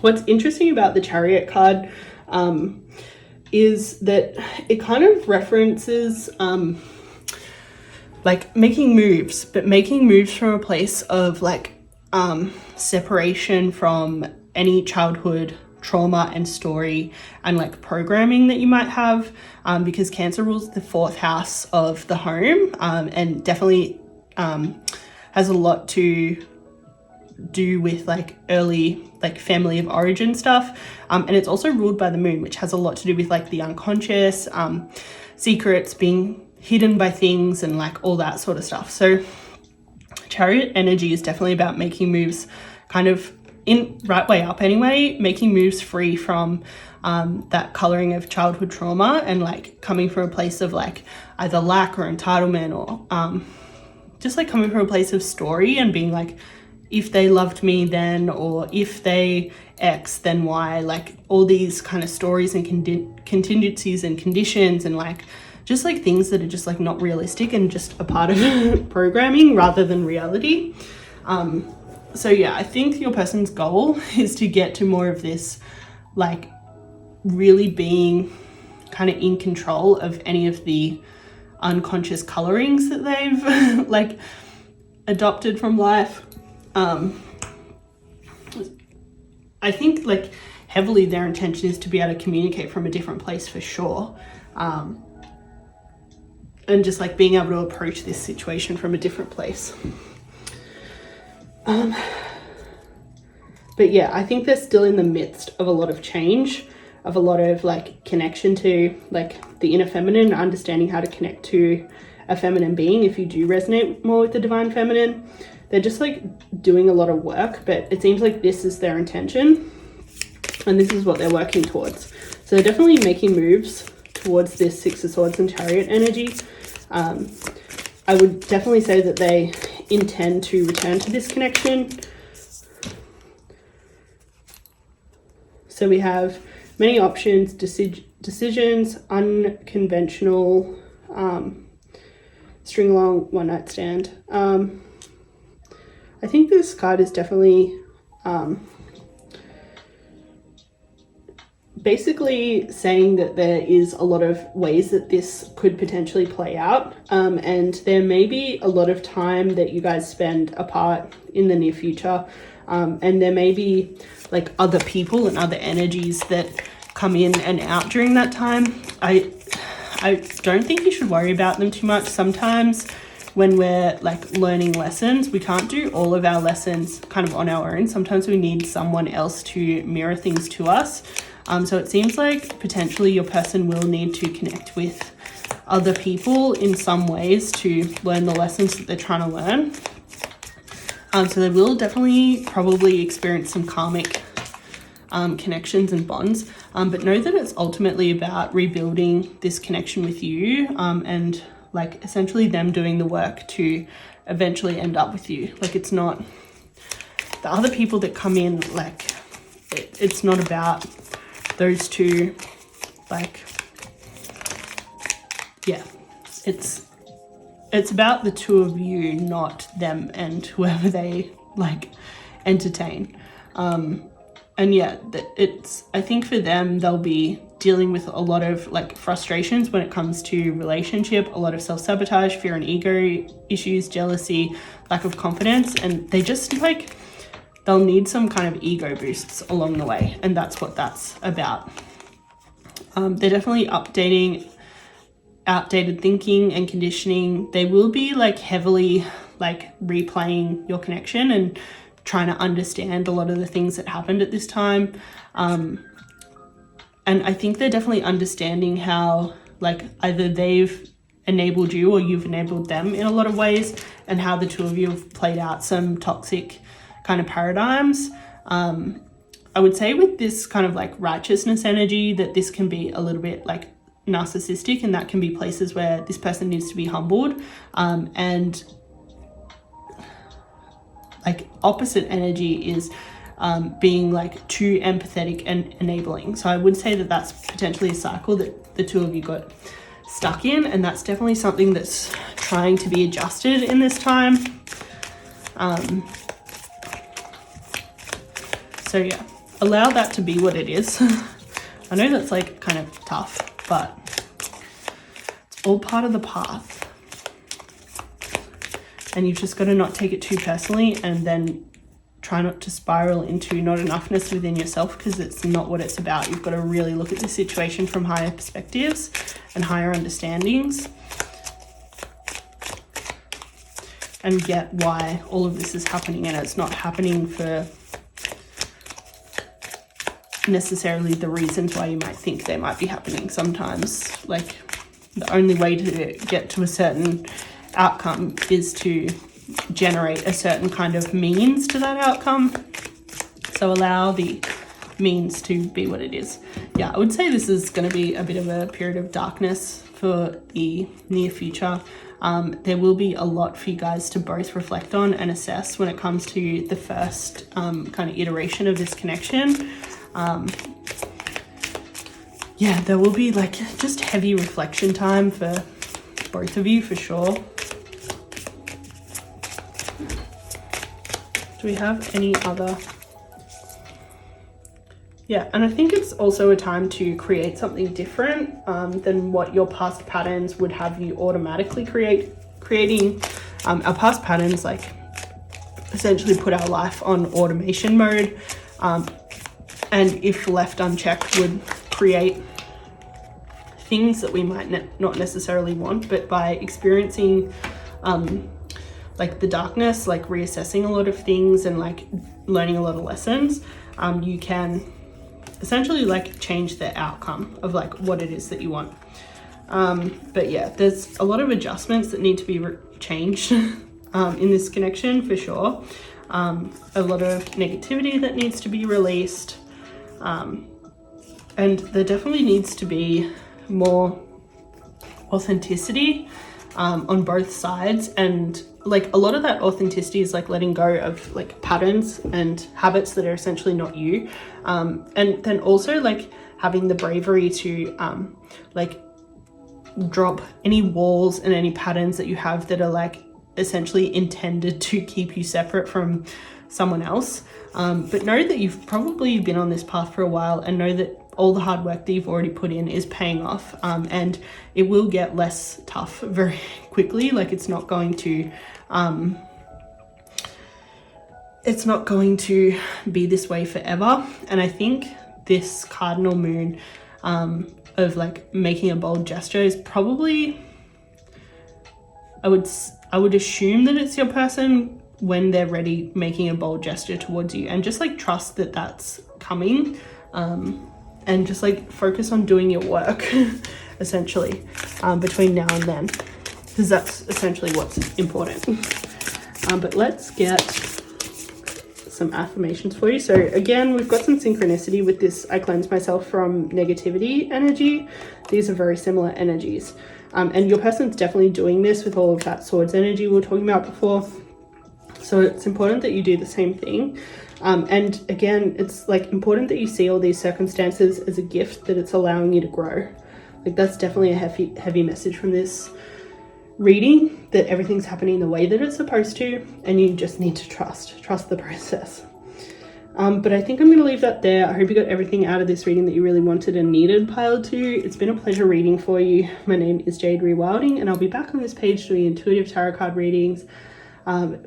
what's interesting about the Chariot card is that it kind of references like making moves, but making moves from a place of like separation from any childhood trauma and story and like programming that you might have, because Cancer rules the 4th house of the home, and definitely has a lot to do with like early like family of origin stuff, and it's also ruled by the moon, which has a lot to do with like the unconscious, secrets being hidden by things and like all that sort of stuff. So Chariot energy is definitely about making moves kind of in right way up anyway, making moves free from that coloring of childhood trauma and like coming from a place of like either lack or entitlement, or just like coming from a place of story and being like, if they loved me then, or if they X then Y, like all these kind of stories and contingencies and conditions and like just like things that are just like not realistic and just a part of programming rather than reality. So yeah, I think your person's goal is to get to more of this like really being kind of in control of any of the unconscious colorings that they've like adopted from life. I think like heavily their intention is to be able to communicate from a different place for sure, and just like being able to approach this situation from a different place. But yeah, I think they're still in the midst of a lot of change, of a lot of like connection to like the inner feminine, understanding how to connect to a feminine being. If you do resonate more with the divine feminine, they're just like doing a lot of work, but it seems like this is their intention and this is what they're working towards. So they're definitely making moves towards this Six of Swords and Chariot energy. I would definitely say that they intend to return to this connection. So we have many options, decisions, unconventional, string along, one night stand. I think this card is definitely basically saying that there is a lot of ways that this could potentially play out, and there may be a lot of time that you guys spend apart in the near future, and there may be like other people and other energies that come in and out during that time. I don't think you should worry about them too much. Sometimes when we're like learning lessons, we can't do all of our lessons kind of on our own. Sometimes we need someone else to mirror things to us. So it seems like potentially your person will need to connect with other people in some ways to learn the lessons that they're trying to learn. So they will definitely probably experience some karmic connections and bonds, but know that it's ultimately about rebuilding this connection with you, and like essentially them doing the work to eventually end up with you. Like it's not the other people that come in, like it's not about those two, like yeah, it's about the two of you, not them and whoever they like entertain. and yeah, it's, I think for them, they'll be dealing with a lot of like frustrations when it comes to relationship, a lot of self-sabotage, fear and ego issues, jealousy, lack of confidence, and they just like, they'll need some kind of ego boosts along the way, and that's what that's about. They're definitely updating outdated thinking and conditioning. They will be like heavily like replaying your connection and trying to understand a lot of the things that happened at this time. And I think they're definitely understanding how like either they've enabled you or you've enabled them in a lot of ways, and how the two of you have played out some toxic kind of paradigms. I would say with this kind of like righteousness energy that this can be a little bit like narcissistic, and that can be places where this person needs to be humbled, and like opposite energy is being like too empathetic and enabling. So I would say that that's potentially a cycle that the two of you got stuck in, and that's definitely something that's trying to be adjusted in this time. So yeah, allow that to be what it is. I know that's like kind of tough, but it's all part of the path. And you've just got to not take it too personally, and then try not to spiral into not enoughness within yourself, because it's not what it's about. You've got to really look at the situation from higher perspectives and higher understandings, and get why all of this is happening. And it's not happening for necessarily the reasons why you might think they might be happening. Sometimes like the only way to get to a certain outcome is to generate a certain kind of means to that outcome. So allow the means to be what it is. Yeah, I would say this is going to be a bit of a period of darkness for the near future. There will be a lot for you guys to both reflect on and assess when it comes to the first kind of iteration of this connection. Yeah, there will be like just heavy reflection time for both of you for sure. Do we have any other? Yeah, and I think it's also a time to create something different than what your past patterns would have you automatically creating. Our past patterns like essentially put our life on automation mode, and if left unchecked would create things that we might not necessarily want. But by experiencing like the darkness, like reassessing a lot of things and like learning a lot of lessons, you can essentially like change the outcome of like what it is that you want. But yeah, there's a lot of adjustments that need to be changed in this connection for sure. A lot of negativity that needs to be released, and there definitely needs to be more authenticity on both sides. And like a lot of that authenticity is like letting go of like patterns and habits that are essentially not you, and then also like having the bravery to like drop any walls and any patterns that you have that are like essentially intended to keep you separate from someone else. But know that you've probably been on this path for a while, and know that all the hard work that you've already put in is paying off, and it will get less tough very quickly. Like it's not going to be this way forever. And I think this cardinal moon of like making a bold gesture is probably, I would assume that it's your person when they're ready making a bold gesture towards you, and just like trust that that's coming, and just like focus on doing your work essentially between now and then, because that's essentially what's important. But let's get some affirmations for you. So again, we've got some synchronicity with this I cleanse myself from negativity energy. These are very similar energies, and your person's definitely doing this with all of that swords energy we were talking about before. So it's important that you do the same thing. And again, it's like important that you see all these circumstances as a gift that it's allowing you to grow. Like that's definitely a heavy message from this reading, that everything's happening the way that it's supposed to, and you just need to trust the process. But I think I'm going to leave that there. I hope you got everything out of this reading that you really wanted and needed, pile 2. It's been a pleasure reading for you. My name is Jade Wilding, and I'll be back on this page doing intuitive tarot card readings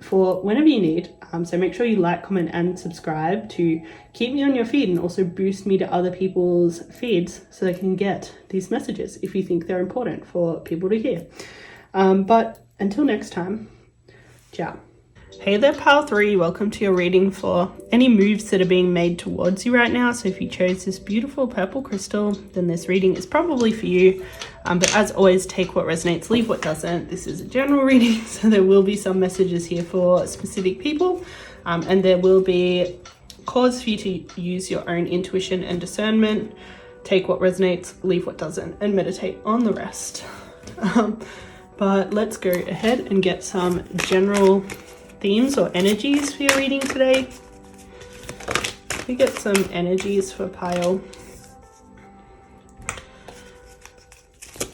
for whenever you need. So make sure you like, comment, and subscribe to keep me on your feed and also boost me to other people's feeds so they can get these messages if you think they're important for people to hear. But until next time, ciao. Hey there, pile 3, welcome to your reading for any moves that are being made towards you right now. So if you chose this beautiful purple crystal, then this reading is probably for you. But as always, take what resonates, leave what doesn't. This is a general reading, so there will be some messages here for specific people. And there will be cause for you to use your own intuition and discernment. Take what resonates, leave what doesn't, and meditate on the rest. But let's go ahead and get some general themes or energies for your reading today. We get some energies for pile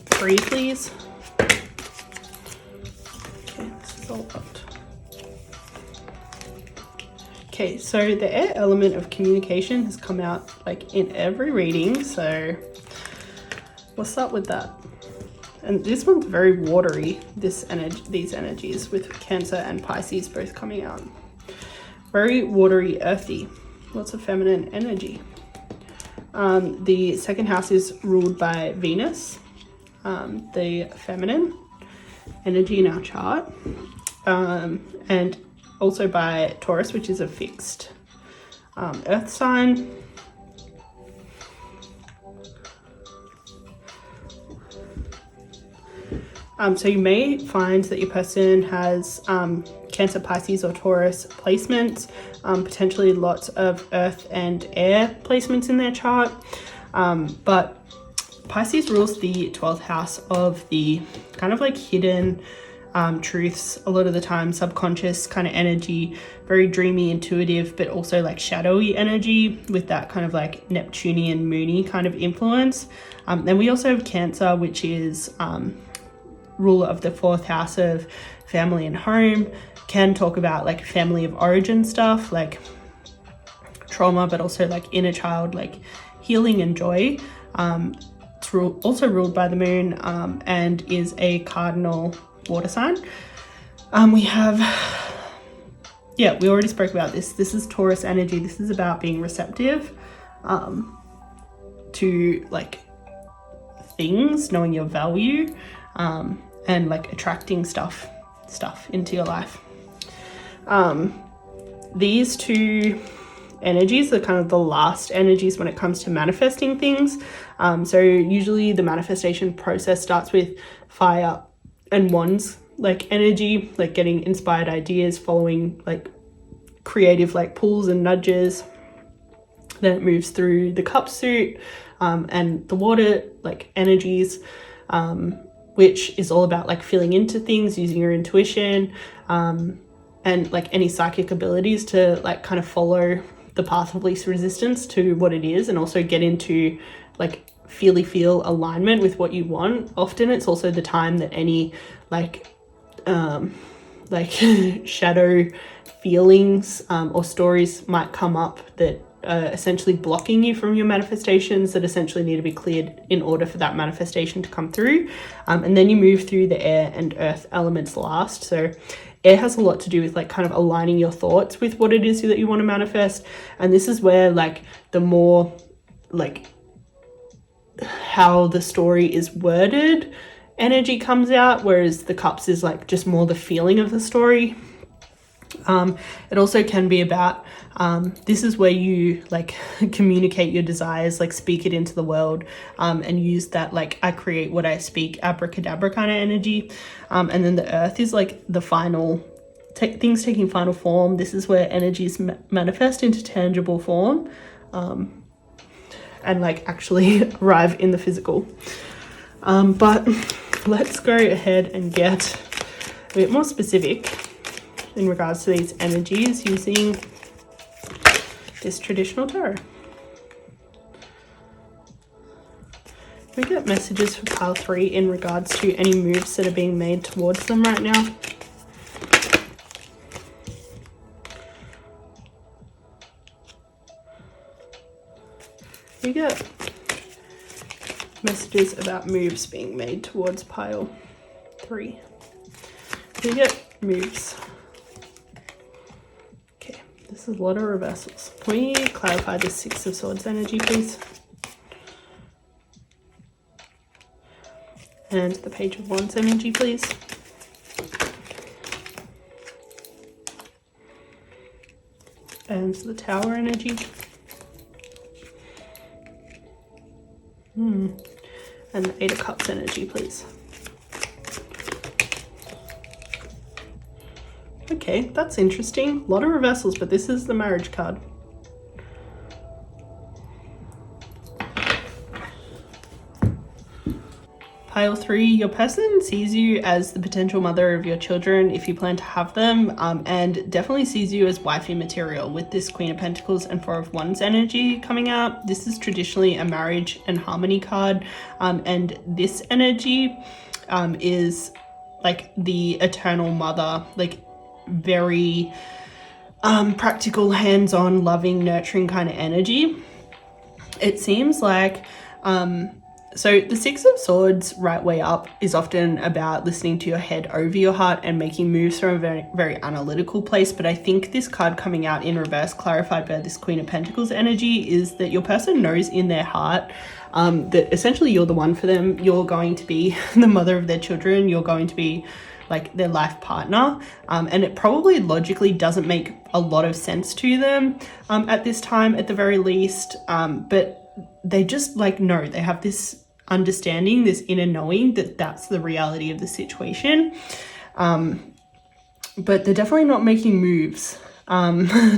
3, please. Okay, this is all out. Okay, so the air element of communication has come out like in every reading, so we'll start with that. And this one's very watery, these energies, with Cancer and Pisces both coming out. Very watery, earthy, lots of feminine energy. The second house is ruled by Venus, the feminine energy in our chart, and also by Taurus, which is a fixed earth sign. So you may find that your person has Cancer, Pisces, or Taurus placements, potentially lots of earth and air placements in their chart. But Pisces rules the 12th house of the kind of like hidden truths, a lot of the time subconscious kind of energy, very dreamy, intuitive, but also like shadowy energy with that kind of like Neptunian, moony kind of influence. Then we also have Cancer, which is ruler of the 4th house of family and home, can talk about like family of origin stuff like trauma, but also like inner child, like healing and joy. It's also ruled by the moon, and is a cardinal water sign. We have, yeah, we already spoke about this. This is Taurus energy. This is about being receptive to like things, knowing your value, and like attracting stuff into your life. These two energies are kind of the last energies when it comes to manifesting things. So usually the manifestation process starts with fire and wands like energy, like getting inspired ideas, following like creative like pulls and nudges. Then it moves through the cup suit and the water like energies, which is all about like feeling into things, using your intuition, and like any psychic abilities to like kind of follow the path of least resistance to what it is, and also get into like feel alignment with what you want. Often it's also the time that any like shadow feelings or stories might come up that essentially blocking you from your manifestations, that essentially need to be cleared in order for that manifestation to come through. And then you move through the air and earth elements last. So air has a lot to do with like kind of aligning your thoughts with what it is that you want to manifest. And this is where like the more like how the story is worded energy comes out, whereas the cups is like just more the feeling of the story. It also can be about this is where you like communicate your desires, like speak it into the world, and use that like I create what I speak, abracadabra kind of energy. And then the earth is like the final things taking final form. This is where energies manifest into tangible form, and like actually arrive in the physical. But let's go ahead and get a bit more specific in regards to these energies using this traditional tarot. We get messages for pile 3 in regards to any moves that are being made towards them right now. You get messages about moves being made towards pile 3. You get moves. Okay, this is a lot of reversals. Can we clarify the 6 of Swords energy, please? And the Page of Wands energy, please. And the Tower energy. And the 8 of Cups energy, please. Okay, that's interesting. A lot of reversals, but this is the Marriage card. Pile 3, your person sees you as the potential mother of your children if you plan to have them, and definitely sees you as wifey material with this Queen of Pentacles and 4 of Wands energy coming out. This is traditionally a marriage and harmony card, and this energy is like the eternal mother, like very practical, hands-on, loving, nurturing kind of energy. It seems like so the 6 of Swords right way up is often about listening to your head over your heart and making moves from a very, very analytical place. But I think this card coming out in reverse, clarified by this Queen of Pentacles energy, is that your person knows in their heart that essentially you're the one for them. You're going to be the mother of their children. You're going to be like their life partner. And it probably logically doesn't make a lot of sense to them at this time, at the very least. But they just like know, they have this understanding, this inner knowing that that's the reality of the situation. But they're definitely not making moves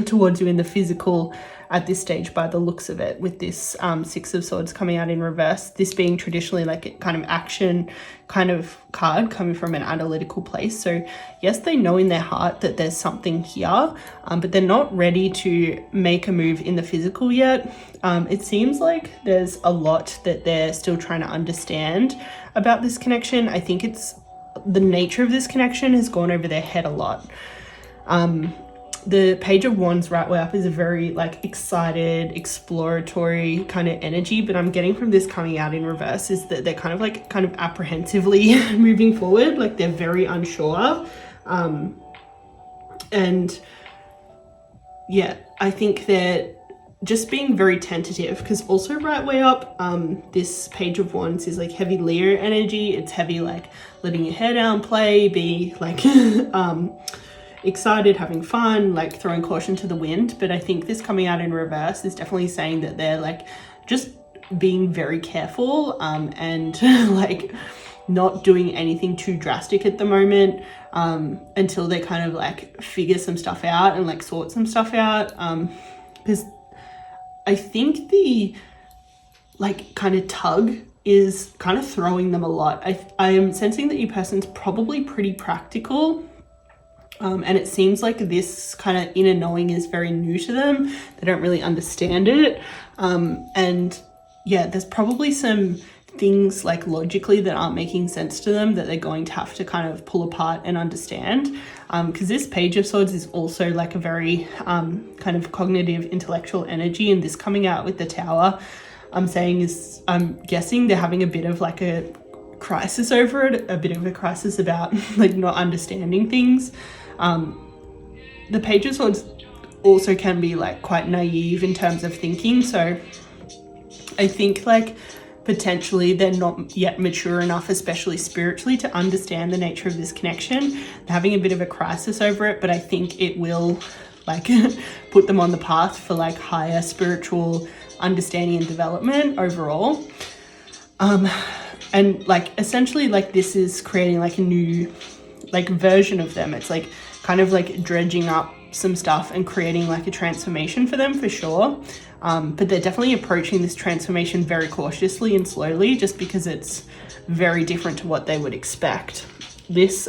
towards you in the physical at this stage by the looks of it, with this 6 of Swords coming out in reverse, this being traditionally like a kind of action kind of card coming from an analytical place. So yes, they know in their heart that there's something here, but they're not ready to make a move in the physical yet. It seems like there's a lot that they're still trying to understand about this connection. I think it's the nature of this connection has gone over their head a lot. The Page of Wands right way up is a very like excited, exploratory kind of energy, but I'm getting from this coming out in reverse is that they're kind of apprehensively moving forward, like they're very unsure. And yeah, I think they're just being very tentative, because also right way up, this Page of Wands is like heavy Leo energy. It's heavy like letting your hair down, play, be like excited, having fun, like throwing caution to the wind. But I think this coming out in reverse is definitely saying that they're like just being very careful and like not doing anything too drastic at the moment until they kind of like figure some stuff out and like sort some stuff out, because I think the like kind of tug is kind of throwing them a lot. I am sensing that your person's probably pretty practical. And it seems like this kind of inner knowing is very new to them. They don't really understand it. And yeah, there's probably some things like logically that aren't making sense to them that they're going to have to kind of pull apart and understand. Because this Page of Swords is also like a very kind of cognitive, intellectual energy. And this coming out with the Tower, I'm guessing they're having a bit of like a crisis over it, a bit of a crisis about like not understanding things. The Page of Swords also can be like quite naive in terms of thinking, so I think like potentially they're not yet mature enough, especially spiritually, to understand the nature of this connection. They're having a bit of a crisis over it, but I think it will like put them on the path for like higher spiritual understanding and development overall. And like essentially like this is creating like a new like version of them. It's like kind of like dredging up some stuff and creating like a transformation for them for sure. But they're definitely approaching this transformation very cautiously and slowly, just because it's very different to what they would expect. This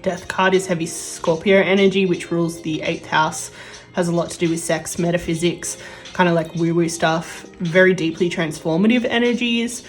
Death card is heavy Scorpio energy, which rules the 8th house, has a lot to do with sex, metaphysics, kind of like woo-woo stuff, very deeply transformative energies.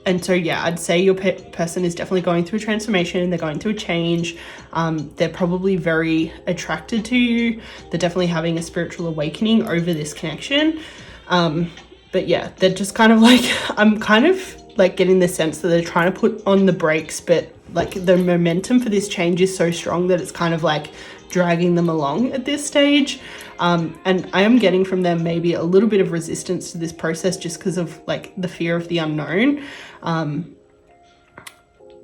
And so, yeah, I'd say your person is definitely going through a transformation. They're going through a change. They're probably very attracted to you. They're definitely having a spiritual awakening over this connection. But yeah, they're just kind of like, I'm kind of like getting the sense that they're trying to put on the brakes, but like the momentum for this change is so strong that it's kind of like dragging them along at this stage. And I am getting from them maybe a little bit of resistance to this process just because of like the fear of the unknown.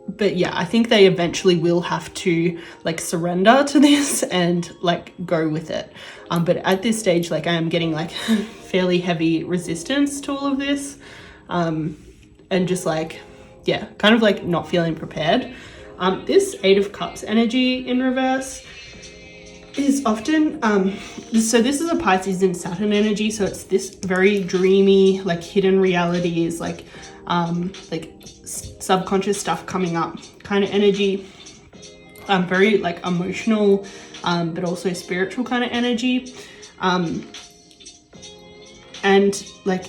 But yeah, I think they eventually will have to like surrender to this and like go with it. But at this stage, like I am getting like fairly heavy resistance to all of this. And just like, yeah, kind of like not feeling prepared. This 8 of Cups energy in reverse is often, so this is a Pisces and Saturn energy. So it's this very dreamy, like hidden realities, like subconscious stuff coming up kind of energy. Very like emotional, but also spiritual kind of energy. And like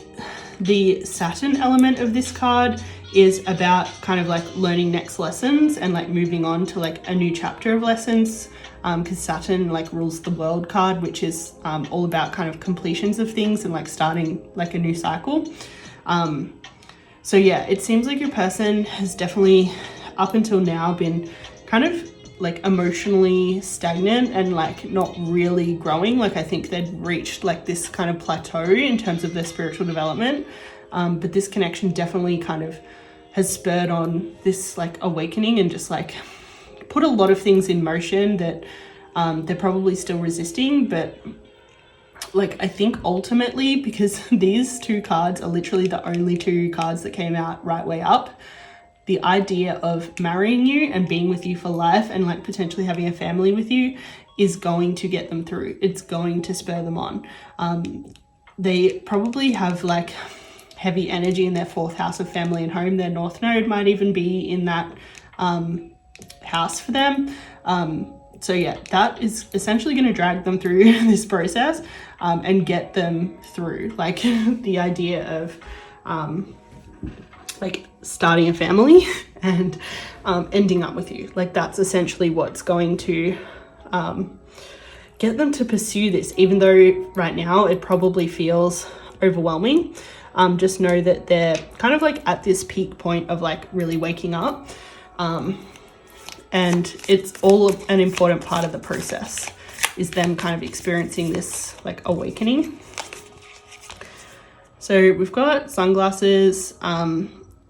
the Saturn element of this card is about kind of like learning next lessons and like moving on to like a new chapter of lessons, because Saturn like rules the world card, which is all about kind of completions of things and like starting like a new cycle. So yeah, it seems like your person has definitely up until now been kind of like emotionally stagnant and like not really growing. Like I think they'd reached like this kind of plateau in terms of their spiritual development. But this connection definitely kind of has spurred on this like awakening and just like put a lot of things in motion that they're probably still resisting. But like I think ultimately, because these 2 cards are literally the only 2 cards that came out right way up, the idea of marrying you and being with you for life and like potentially having a family with you is going to get them through. It's going to spur them on. They probably have like heavy energy in their 4th house of family and home. Their North Node might even be in that house for them. So yeah, that is essentially going to drag them through this process and get them through like the idea of like starting a family and ending up with you. Like that's essentially what's going to get them to pursue this, even though right now it probably feels overwhelming. Just know that they're kind of like at this peak point of like really waking up. And it's all an important part of the process is them kind of experiencing this like awakening. So we've got sunglasses,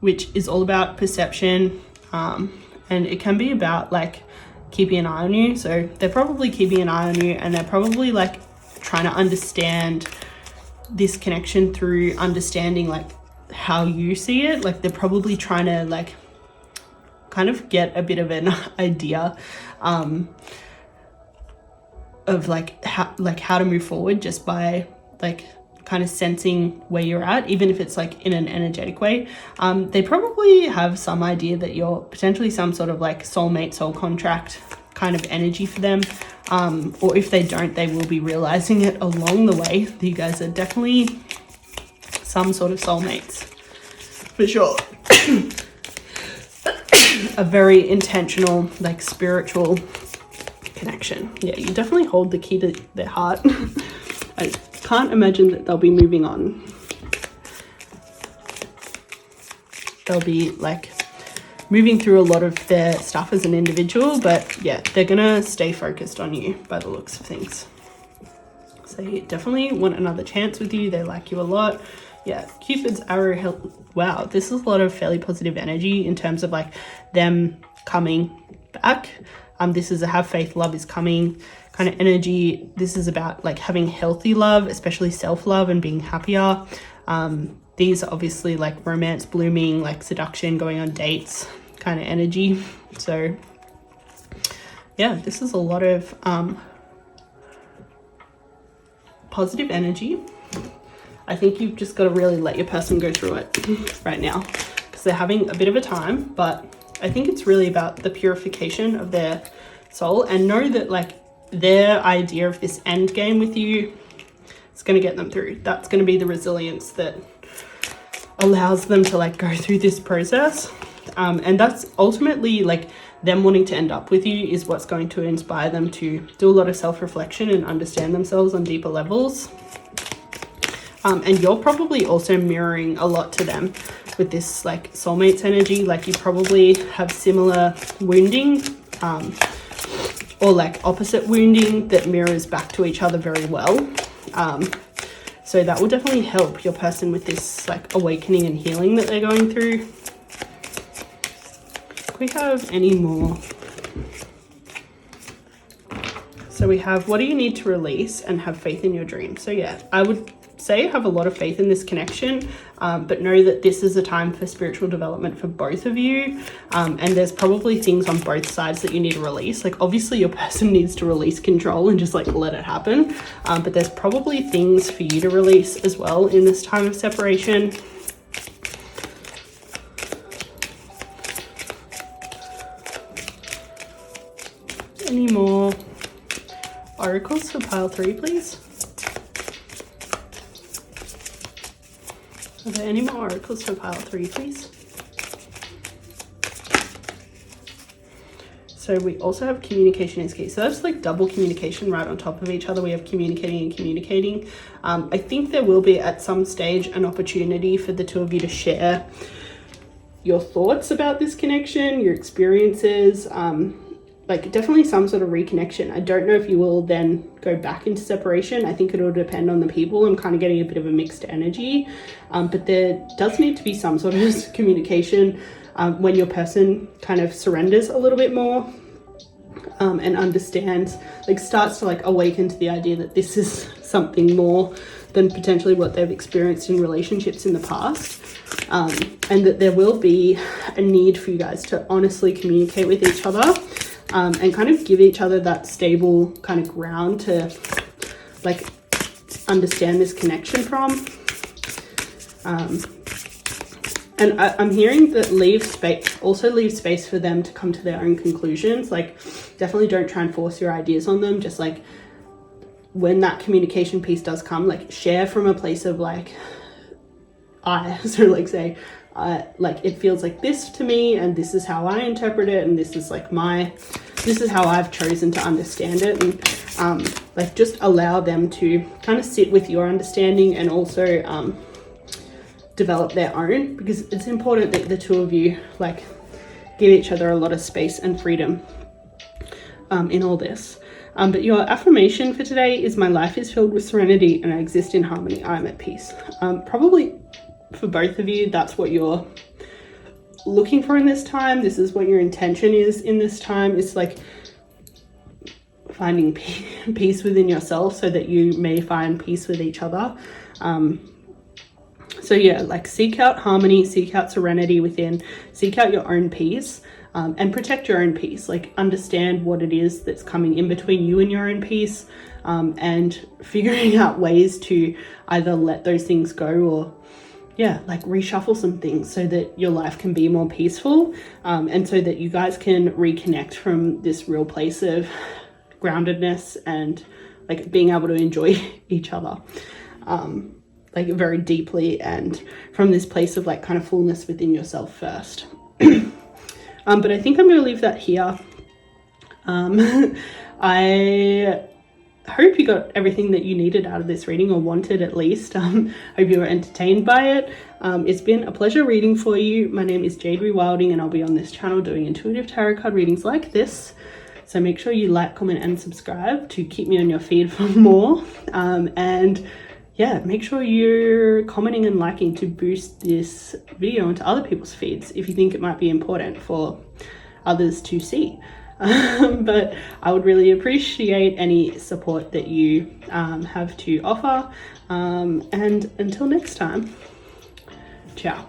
which is all about perception. And it can be about like keeping an eye on you. So they're probably keeping an eye on you and they're probably like trying to understand this connection through understanding like how you see it. Like they're probably trying to like kind of get a bit of an idea of like how to move forward just by like kind of sensing where you're at, even if it's like in an energetic way. They probably have some idea that you're potentially some sort of like soulmate, soul contract kind of energy for them. Or if they don't, they will be realizing it along the way that you guys are definitely some sort of soulmates for sure. A very intentional, like spiritual connection. Yeah, you definitely hold the key to their heart. I can't imagine that they'll be moving on. They'll be like moving through a lot of their stuff as an individual, but yeah, they're gonna stay focused on you by the looks of things. So you definitely want another chance with you. They like you a lot. Yeah, Cupid's arrow help. Wow, this is a lot of fairly positive energy in terms of like them coming back. This is a have faith, love is coming kind of energy. This is about like having healthy love, especially self-love and being happier. These are obviously like romance blooming, like seduction, going on dates kind of energy. So yeah, this is a lot of positive energy. I think you've just got to really let your person go through it right now because they're having a bit of a time, but I think it's really about the purification of their soul, and know that like their idea of this end game with you is going to get them through. That's going to be the resilience that allows them to like go through this process. And that's ultimately like them wanting to end up with you is what's going to inspire them to do a lot of self-reflection and understand themselves on deeper levels. And you're probably also mirroring a lot to them with this like soulmates energy. Like you probably have similar wounding or like opposite wounding that mirrors back to each other very well. So that will definitely help your person with this like awakening and healing that they're going through. Do we have any more? So we have, what do you need to release and have faith in your dream? So yeah, I would say have a lot of faith in this connection, but know that this is a time for spiritual development for both of you, and there's probably things on both sides that you need to release. Like obviously your person needs to release control and just like let it happen, but there's probably things for you to release as well in this time of separation. Any more oracles for pile 3, please? Are there any more oracles for pile 3, please? So we also have communication is key. So that's like double communication right on top of each other. We have communicating and communicating. I think there will be at some stage an opportunity for the two of you to share your thoughts about this connection, your experiences, like definitely some sort of reconnection. I don't know if you will then go back into separation. I think it'll depend on the people. I'm kind of getting a bit of a mixed energy, but there does need to be some sort of communication when your person kind of surrenders a little bit more and understands, like starts to like awaken to the idea that this is something more than potentially what they've experienced in relationships in the past, and that there will be a need for you guys to honestly communicate with each other. And kind of give each other that stable kind of ground to like understand this connection from. And I'm hearing that leave space for them to come to their own conclusions. Like definitely don't try and force your ideas on them. Just like when that communication piece does come, like share from a place of like, so like say, like it feels like this to me and this is how I interpret it and this is like this is how I've chosen to understand it, and like just allow them to kind of sit with your understanding and also develop their own, because it's important that the two of you like give each other a lot of space and freedom in all this. But your affirmation for today is, my life is filled with serenity and I exist in harmony. I'm at peace. Probably for both of you, that's what you're looking for in this time. This is what your intention is in this time. It's like finding peace within yourself so that you may find peace with each other. So yeah, like seek out harmony, seek out serenity within, seek out your own peace, and protect your own peace. Like understand what it is that's coming in between you and your own peace, and figuring out ways to either let those things go or yeah, like reshuffle some things so that your life can be more peaceful, and so that you guys can reconnect from this real place of groundedness and like being able to enjoy each other like very deeply and from this place of like kind of fullness within yourself first. But I think I'm going to leave that here. I hope you got everything that you needed out of this reading, or wanted at least. Hope you were entertained by it. It's been a pleasure reading for you. My name is Jade Wilding and I'll be on this channel doing intuitive tarot card readings like this. So make sure you like, comment and subscribe to keep me on your feed for more. And yeah, make sure you're commenting and liking to boost this video into other people's feeds if you think it might be important for others to see. But I would really appreciate any support that you have to offer. And until next time, ciao.